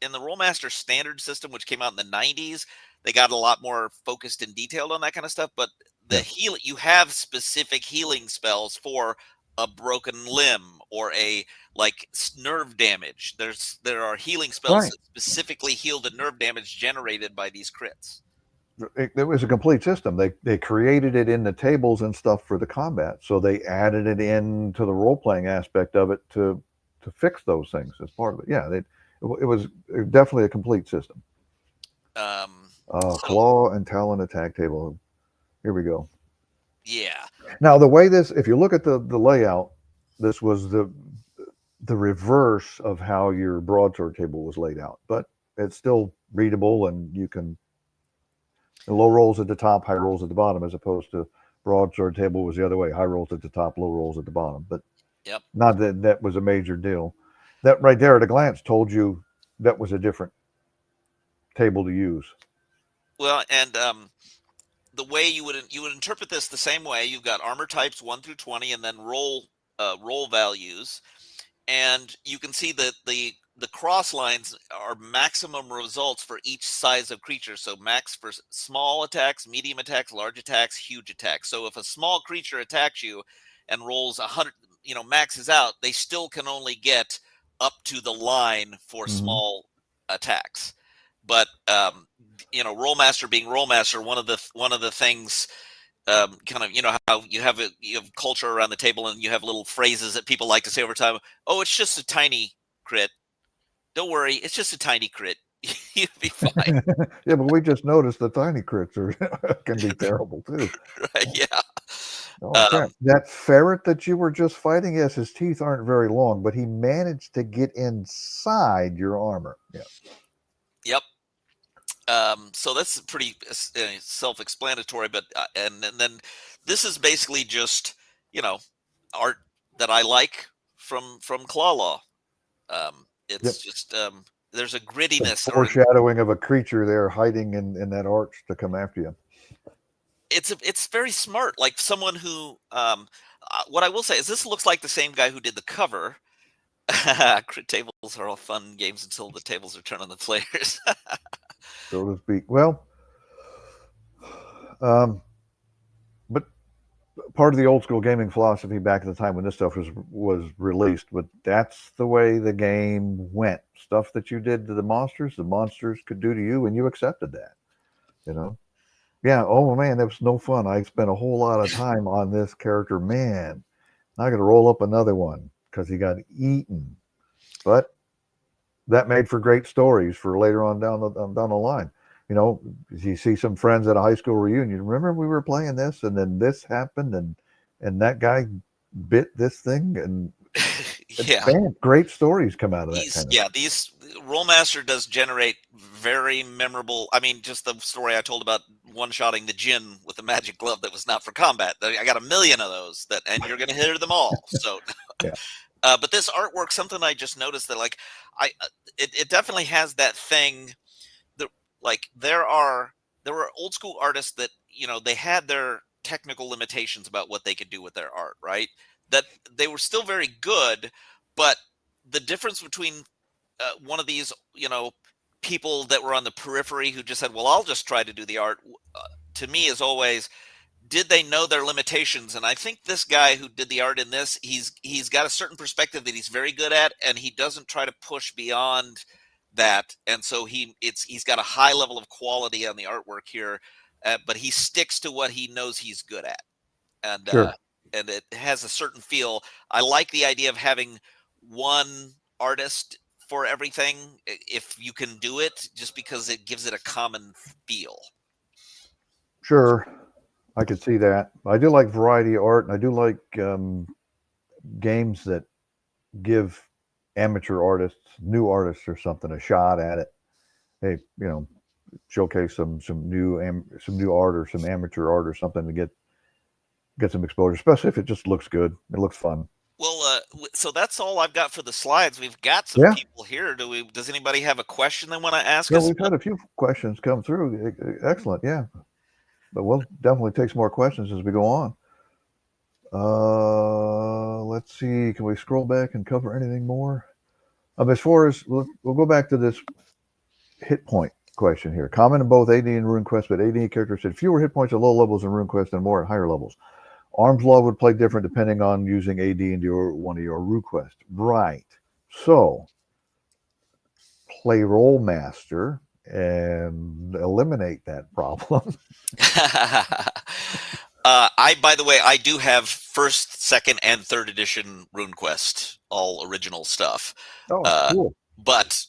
in the Rollmaster standard system, which came out in the 90s, they got a lot more focused and detailed on that kind of stuff. But the yeah, you have specific healing spells for a broken limb or a like nerve damage. There are healing spells right. that specifically heal the nerve damage generated by these crits. It was a complete system. They created it in the tables and stuff for the combat, so they added it into the role playing aspect of it to fix those things as part of it. Yeah, it was definitely a complete system. So Claw and talon attack table. Here we go. yeah. Now the way this, if you look at the layout, this was the reverse of how your broadsword table was laid out, but it's still readable, and you can low rolls at the top, high rolls at the bottom, as opposed to broadsword table was the other way, high rolls at the top, low rolls at the bottom. But Yep. not that that was a major deal. That right there at a glance told you that was a different table to use. Well, and the way you would interpret this the same way. You've got armor types 1 through 20, and then roll values, and you can see that the cross lines are maximum results for each size of creature. So max for small attacks, medium attacks, large attacks, huge attacks. So if a small creature attacks you and rolls 100, maxes out, they still can only get up to the line for Mm-hmm. small attacks. But Rollmaster being Rollmaster, one of the things, kind of, how you have culture around the table, and you have little phrases that people like to say over time. Oh, it's just a tiny crit. Don't worry, it's just a tiny crit. You'll be fine. Yeah, but we just noticed the tiny crits can be terrible too. Right? Yeah. Oh crap! Um, That ferret that you were just fighting, yes, his teeth aren't very long, but he managed to get inside your armor. Yeah. yep. So that's pretty self-explanatory. But and then this is basically just art that I like from Claw Law. Yep. It's just there's a Some grittiness, or foreshadowing of a creature there hiding in that arch to come after you. it's very smart. Like someone who, what I will say is this looks like the same guy who did the cover. Crit tables are all fun games until the tables are turned on the players. So to speak. Well, um, but part of the old school gaming philosophy back at the time when this stuff was released, but that's the way the game went. Stuff that you did to the monsters could do to you, and you accepted that. You know. Yeah. Oh man, that was no fun. I spent a whole lot of time on this character. Man, I got to roll up another one because he got eaten. But that made for great stories for later on down the line. You know, you see some friends at a high school reunion. Remember we were playing this, and then this happened, and that guy bit this thing, and Yeah. bam, great stories come out of that kind of thing. These Rollmaster does generate very memorable. I mean, just the story I told about one-shotting the Jinn with a magic glove that was not for combat. I got a million of those and you're going to hit them all. So, Yeah, but this artwork, something I just noticed that like it definitely has that thing that like there were old school artists that they had their technical limitations about what they could do with their art, right? That they were still very good, but the difference between one of these, people that were on the periphery who just said, "Well, I'll just try to do the art," to me is always, did they know their limitations? And I think this guy who did the art in this, he's got a certain perspective that he's very good at, and he doesn't try to push beyond that. And so he's got a high level of quality on the artwork here, but he sticks to what he knows he's good at, and sure. it has a certain feel. I like the idea of having one artist for everything, if you can do it, just because it gives it a common feel. Sure, I could see that. I do like variety art, and I do like games that give amateur artists, new artists or something, a shot at it. Hey, showcase some new art or some amateur art or something to get some exposure, especially if it just looks good. It looks fun. Well, so that's all I've got for the slides. We've got some Yeah. people here. Does anybody have a question they want to ask Yeah, us? we've had a few questions come through. Excellent. Yeah. But we'll definitely take some more questions as we go on. Let's see. Can we scroll back and cover anything more? As far as we'll go back to this hit point question here. Common in both AD and RuneQuest, but AD characters said fewer hit points at low levels in RuneQuest and more at higher levels. Arms Law would play different depending on using AD into one of your RuneQuest. Right. So play Rolemaster and eliminate that problem. By the way, I do have first, second, and third edition RuneQuest, all original stuff. Oh, Uh, cool. but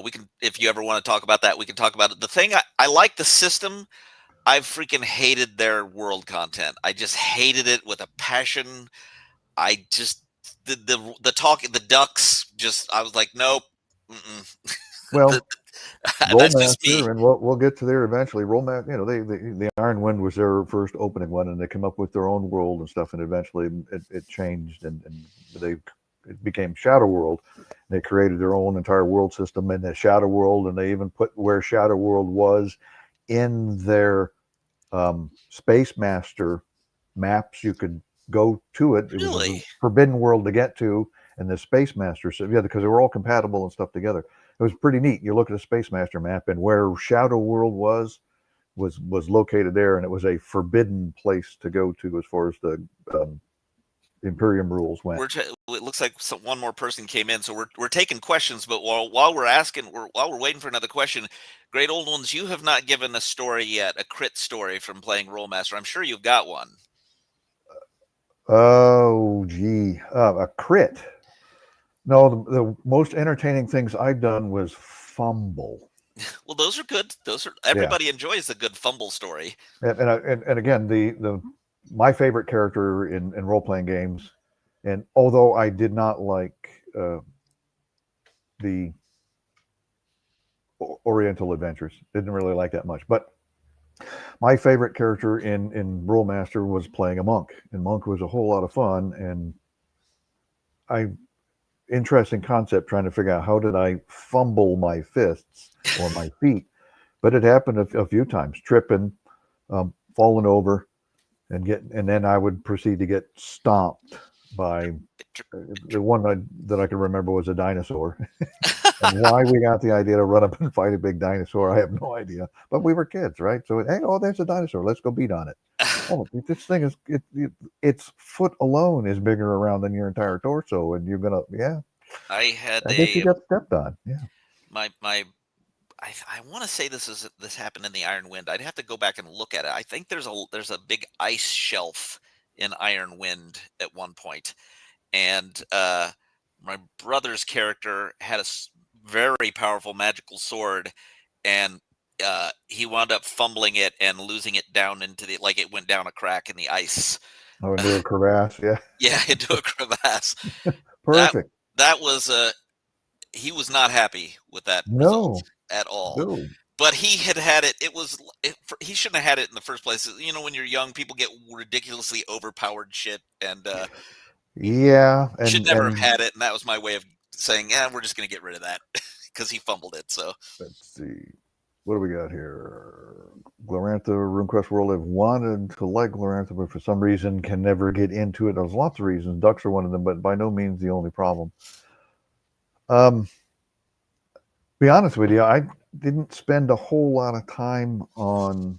we can, if you ever want to talk about that, we can talk about it. The thing I like the system. I've freaking hated their world content. I just hated it with a passion. I just the talk, the ducks. Just I was like, nope. The, Well, that's just me. Rolemaster, and we'll get to there eventually. Rolemaster, the Iron Wind was their first opening one, and they came up with their own world and stuff, and eventually it changed, and it became Shadow World. They created their own entire world system in the Shadow World, and they even put where Shadow World was in their Space Master maps. You could go to it. It was a Really? forbidden world to get to, and the Space Master. So yeah, because they were all compatible and stuff together. It was pretty neat. You look at a Space Master map, and where Shadow World was located there, and it was a forbidden place to go to as far as the Imperium rules went. It looks like one more person came in, so we're taking questions. But while we're waiting for another question, Great Old Ones, you have not given a story yet, a crit story from playing Rolemaster. I'm sure you've got one. Oh, gee, a crit. No, the most entertaining things I've done was fumble. Well, those are good. Those are Yeah, everybody enjoys a good fumble story. and again, the my favorite character in role playing games, and although I did not like the Oriental Adventures, didn't really like that much, but my favorite character in Rolemaster was playing a monk, and monk was a whole lot of fun, and I interesting concept trying to figure out how did I fumble my fists or my feet, but it happened a few times, tripping, falling over, and then I would proceed to get stomped by the one that I can remember was a dinosaur. And why we got the idea to run up and fight a big dinosaur, I have no idea. But we were kids, right? So hey, oh, there's a dinosaur. Let's go beat on it. Oh, this thing is its foot alone is bigger around than your entire torso, and you're gonna I had I guess you got stepped on. Yeah. my I want to say this happened in the Iron Wind. I'd have to go back and look at it. I think there's a big ice shelf in Iron Wind at one point, and my brother's character had a very powerful magical sword, and he wound up fumbling it and losing it down into like it went down a crack in the ice. Oh, into a crevasse. Yeah. Yeah, into a crevasse. That Perfect. that was he was not happy with that result No. at all. No. But he had it. He shouldn't have had it in the first place. You know, when you're young, people get ridiculously overpowered shit, and he Yeah, should and never have had it. And that was my way of saying, "Yeah, we're just going to get rid of that," because he fumbled it. So let's see. What do we got here? Glorantha RuneQuest World have wanted to like Glorantha, but for some reason can never get into it. There's lots of reasons. Ducks are one of them, but by no means the only problem. Be honest with you, I didn't spend a whole lot of time on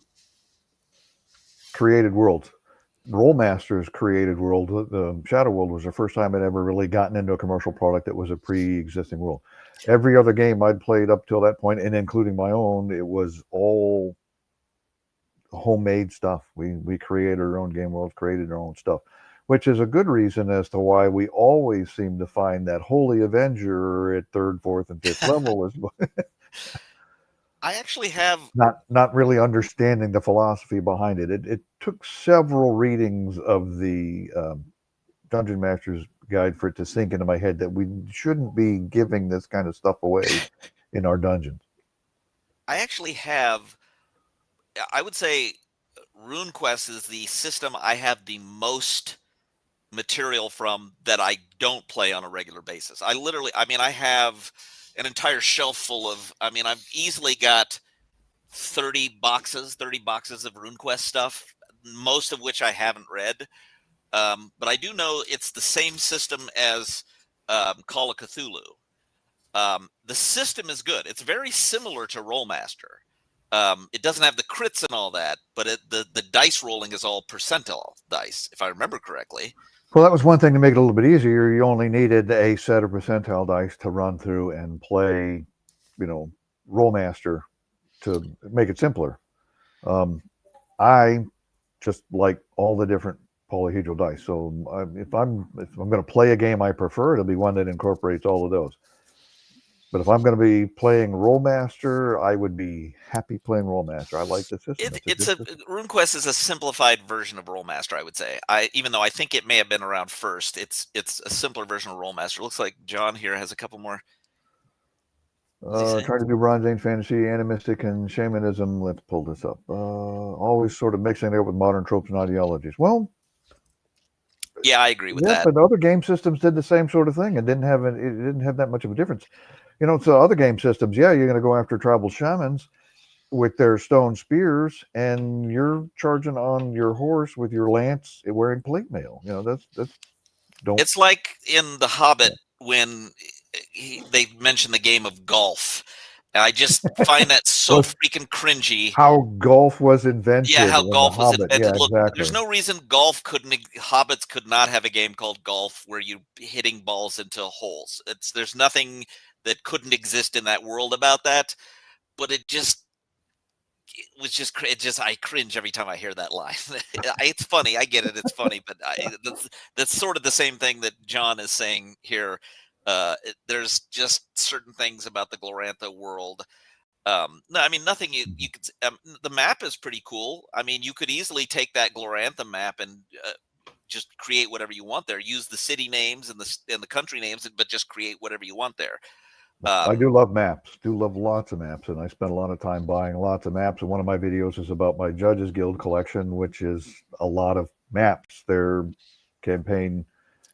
created worlds. Rolemaster's created world, the Shadow World, was the first time I'd ever really gotten into a commercial product that was a pre-existing world. Every other game I'd played up till that point, and including my own, it was all homemade stuff. We created our own game worlds, created our own stuff, which is a good reason as to why we always seem to find that Holy Avenger at third, fourth, and fifth level is I actually have. not really understanding the philosophy behind it. It took several readings of the Dungeon Master's Guide for it to sink into my head that we shouldn't be giving this kind of stuff away in our dungeons. I actually have. I would say RuneQuest is the system I have the most material from that I don't play on a regular basis. I have an entire shelf full of, I've easily got 30 boxes of RuneQuest stuff, most of which I haven't read. But I do know it's the same system as Call of Cthulhu. The system is good. It's very similar to Rolemaster. It doesn't have the crits and all that, but the dice rolling is all percentile dice, if I remember correctly. Well, that was one thing to make it a little bit easier. You only needed a set of percentile dice to run through and play, Rolemaster to make it simpler. I just like all the different polyhedral dice. So if I'm going to play a game I prefer, it'll be one that incorporates all of those. But if I'm going to be playing Rolemaster, I would be happy playing Rolemaster. I like the system. RuneQuest is a simplified version of Rolemaster, I would say. Even though I think it may have been around first, it's a simpler version of Rolemaster. Looks like John here has a couple more. Trying to do Bronze Age fantasy, animistic, and shamanism. Let's pull this up. Always sort of mixing it with modern tropes and ideologies. Well, yeah, I agree with that. But other game systems did the same sort of thing and it didn't have that much of a difference. So other game systems, you're going to go after tribal shamans with their stone spears, and you're charging on your horse with your lance wearing plate mail. It's like in The Hobbit when they mention the game of golf. I just find that so freaking cringy. How golf was invented. Yeah, how golf was invented. Yeah, Look, exactly. There's no reason hobbits could not have a game called golf where you're hitting balls into holes. There's nothing that couldn't exist in that world about that. But I cringe every time I hear that line. It's funny. I get it. It's funny, but that's sort of the same thing that John is saying here. There's just certain things about the Glorantha world. No, nothing you could. The map is pretty cool. You could easily take that Glorantha map and just create whatever you want there. Use the city names and the country names, but just create whatever you want there. I do love maps. Do love lots of maps, and I spend a lot of time buying lots of maps. And one of my videos is about my Judges Guild collection, which is a lot of maps. Their campaign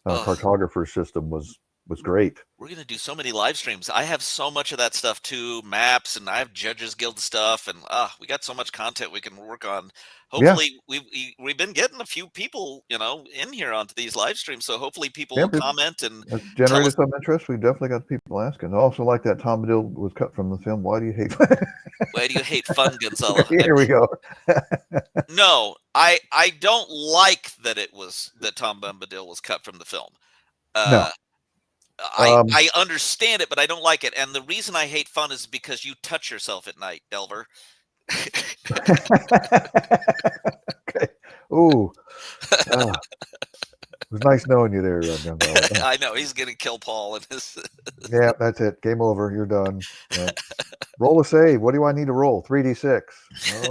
cartographer system was great. We're going to do so many live streams. I have so much of that stuff too, maps, and I have Judges Guild stuff, and we got so much content we can work on. Hopefully, we've been getting a few people, in here onto these live streams, so hopefully people will comment and it's generated some interest. We definitely got people asking. I also like that Tom Bombadil was cut from the film. Why do you hate? Why do you hate fun, Gonzalo? Here we go. No, I don't like that Tom Bombadil was cut from the film. No. I understand it, but I don't like it. And the reason I hate fun is because you touch yourself at night, Delver. Okay. Ooh. It was nice knowing you there, Gonzalo. I know. He's going to kill Paul. Yeah, that's it. Game over. You're done. Yeah. Roll a save. What do I need to roll? 3d6.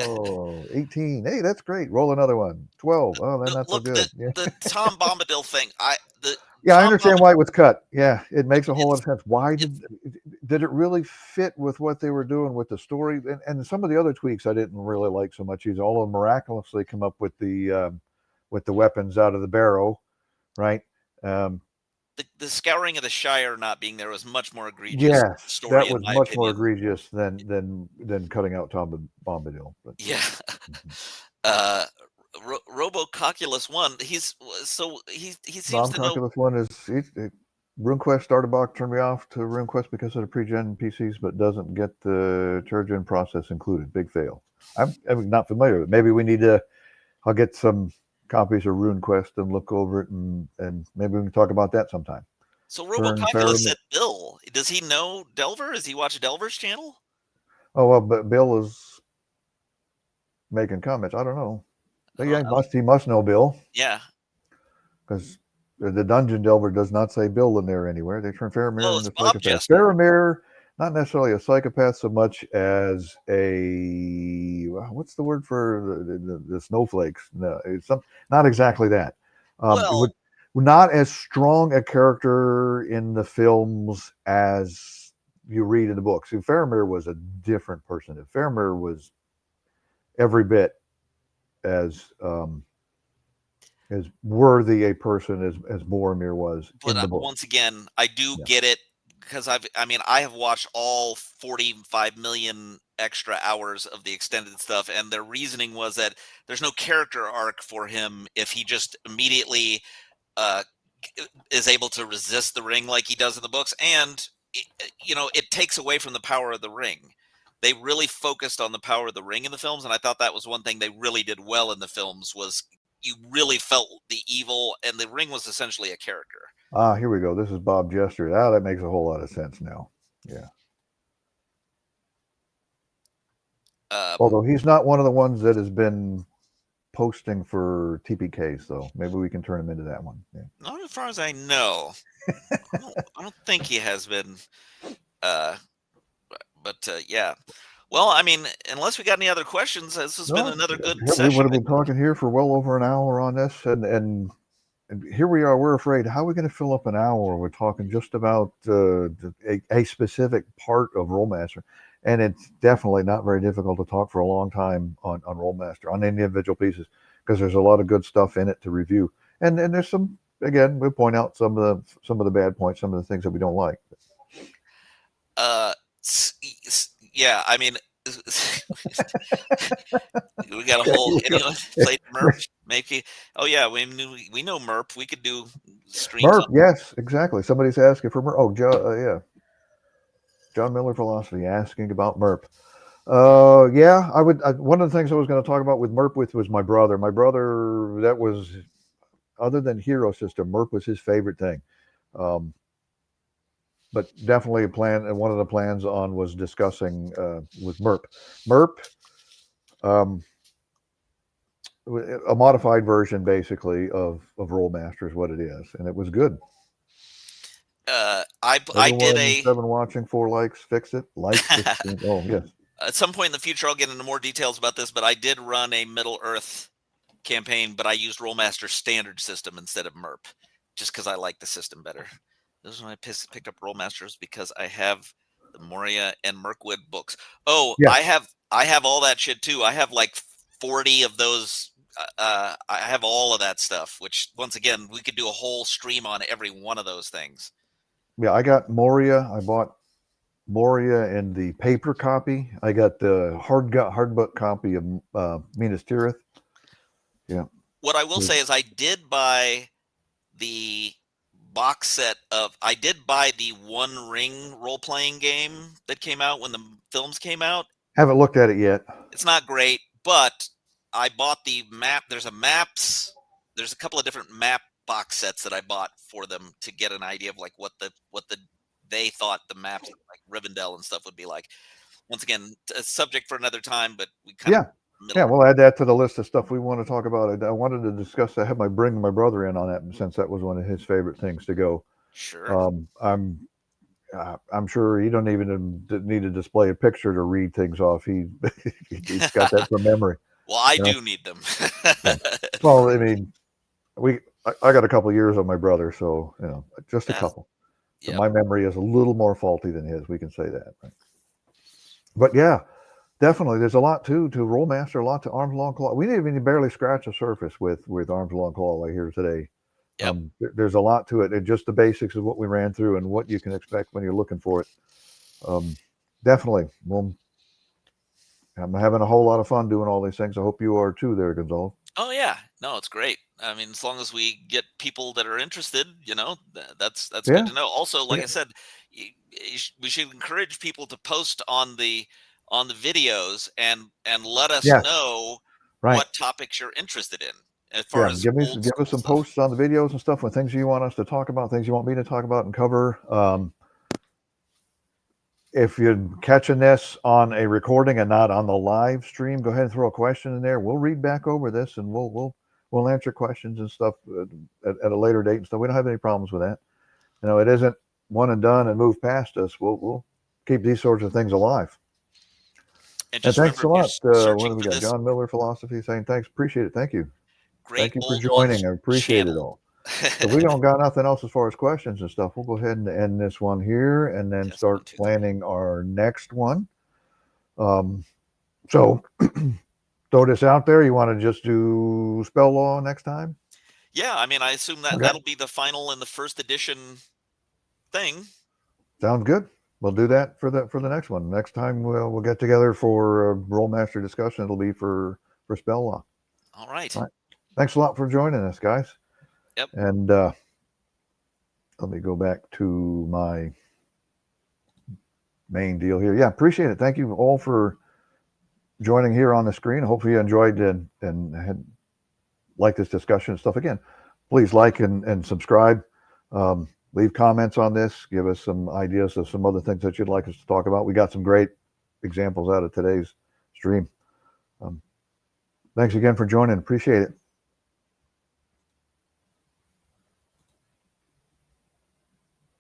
Oh, 18. Hey, that's great. Roll another one. 12. Oh, then that's so good. The Tom Bombadil thing. I understand why it was cut. Yeah, it makes a whole lot of sense. Why did it really fit with what they were doing with the story? And some of the other tweaks I didn't really like so much. All of them miraculously come up with the weapons out of the barrow, right? The scouring of the Shire not being there was much more egregious. Yes, story, that was much more egregious than cutting out Tom Bombadil. But. Yeah. Robococulus 1. He seems to know. Robococulus 1 is RuneQuest starter box turned me off to RuneQuest because of the pre-gen PCs, but doesn't get the third-gen process included. Big fail. I'm not familiar with it. Maybe we need to. I'll get some copies of RuneQuest and look over it, and maybe we can talk about that sometime. So Robococulus said Bill. Does he know Delver? Has he watched Delver's channel? Oh well, but Bill is making comments. I don't know. But yeah, he must know Bill. Yeah. Because the Dungeon Delver does not say Bill in there anywhere. They turn Faramir into a psychopath. Faramir, not necessarily a psychopath so much as what's the word for the snowflakes? No, it's not exactly that. Not as strong a character in the films as you read in the books. See, Faramir was a different person. Faramir was every bit as as worthy a person as Boromir was But in the book. once again, I do Yeah. get it because I have watched all 45 million extra hours of the extended stuff, and their reasoning was that there's no character arc for him if he just immediately uh, is able to resist the ring like he does in the books, and it takes away from the power of the ring. They really focused on the power of the ring in the films, and I thought that was one thing they really did well in the films was you really felt the evil, and the ring was essentially a character. Ah, here we go. This is Bob Jester. Ah, that makes a whole lot of sense now. Yeah. Um, Although he's not one of the ones that has been posting for TPK, so maybe we can turn him into that one. Yeah. Not as far as I know. I don't think he has been. Uh, but yeah. Well, I mean, unless we got any other questions, this has been No, another good we would session, have I been think. talking here for well over an hour on this, and here we are. We're afraid. How are we going to fill up an hour? We're talking just about a specific part of Rolemaster, and it's definitely not very difficult to talk for a long time on Rolemaster on individual pieces because there's a lot of good stuff in it to review, and there's some. Again, we point out some of the bad points, some of the things that we don't like. Uh, yeah, I mean, we got a whole anyone played Merp, maybe. Oh yeah, we know Merp. We could do streams Merp, on. yes, exactly. Somebody's asking for Merp. Oh, yeah, John Miller Philosophy asking about Merp. Yeah, I would. One of the things I was going to talk about with Merp with was my brother. My brother, that was other than Hero System, Merp was his favorite thing. Um, but definitely a plan, and one of the plans on was discussing with Merp. Merp, um, a modified version basically of Rolemaster is what it is, and it was good. I did Everyone, a seven watching, 4 likes, fix it, like the stream. Oh yes, at some point in the future. I'll get into more details about this, but I did run a Middle Earth campaign, but I used Rolemaster's standard system instead of Merp, just because I like the system better. This is when I picked up Rollemasters because I have the Moria and Mirkwood books. Oh, yeah. I have all that shit too. I have like 40 of those. I have all of that stuff. Which once again, we could do a whole stream on every one of those things. Yeah, I got Moria. I bought Moria in the paper copy. I got the hardbook copy of Minas Tirith. Yeah. What I will say is, I did buy the box set of. I did buy the One Ring role playing game that came out when the films came out. Haven't looked at it yet. It's not great, but I bought the map. There's a couple of different map box sets that I bought for them to get an idea of like what they thought the maps like Rivendell and stuff would be like. Once again, a subject for another time, but we kind of Yeah. Yeah, middle. we'll add that to the list of stuff we want to talk about. I wanted to discuss. I have bring my brother in on that since that was one of his favorite things to go. Sure. I'm sure he don't even need to display a picture to read things off. He's got that from memory. Well, I You know? do need them. Yeah. Well, I mean, I got a couple of years on my brother, so just a couple. So Yep. my memory is a little more faulty than his. We can say that. Right? But yeah, definitely, there's a lot to Rolemaster, a lot to Arms Long Claw. We didn't even barely scratch the surface with Arms Long Claw right here today. Yep. There's a lot to it, and just the basics of what we ran through and what you can expect when you're looking for it. Definitely, well, I'm having a whole lot of fun doing all these things. I hope you are too, there, Gonzalo. Oh yeah, no, it's great. I mean, as long as we get people that are interested, that's Yeah. good to know. Also, like Yeah. I said, we should encourage people to post on the videos and let us Yes. know Right. what topics you're interested in as far as give old us school some stuff. posts on the videos and stuff with things you want us to talk about, things you want me to talk about and cover. If you're catching this on a recording and not on the live stream, go ahead and throw a question in there. We'll read back over this and we'll answer questions and stuff at a later date and stuff. We don't have any problems with that. It isn't one and done and move past us. We'll keep these sorts of things alive. And And just thanks remember, a if lot. you're What searching do we for got? this John Miller Philosophy saying thanks. Appreciate it. Thank you. great Thank you for old joining. ones I appreciate it channel. all. So we don't got nothing else as far as questions and stuff. We'll go ahead and end this one here and then Test 1, start 2, 3. planning our next one. So throw this out there. You want to just do spell law next time? Yeah, I mean, I assume that Okay. that'll be the final and the first edition thing. Sounds good. We'll do that for the next one. Next time we'll get together for a Rolemaster discussion. It'll be for spell law. All right. All right. Thanks a lot for joining us, guys. Yep. And let me go back to my main deal here. Yeah, appreciate it. Thank you all for joining here on the screen. Hopefully you enjoyed and had liked this discussion and stuff. Again, please like and subscribe. Leave comments on this. Give us some ideas of some other things that you'd like us to talk about. We got some great examples out of today's stream. Thanks again for joining. Appreciate it.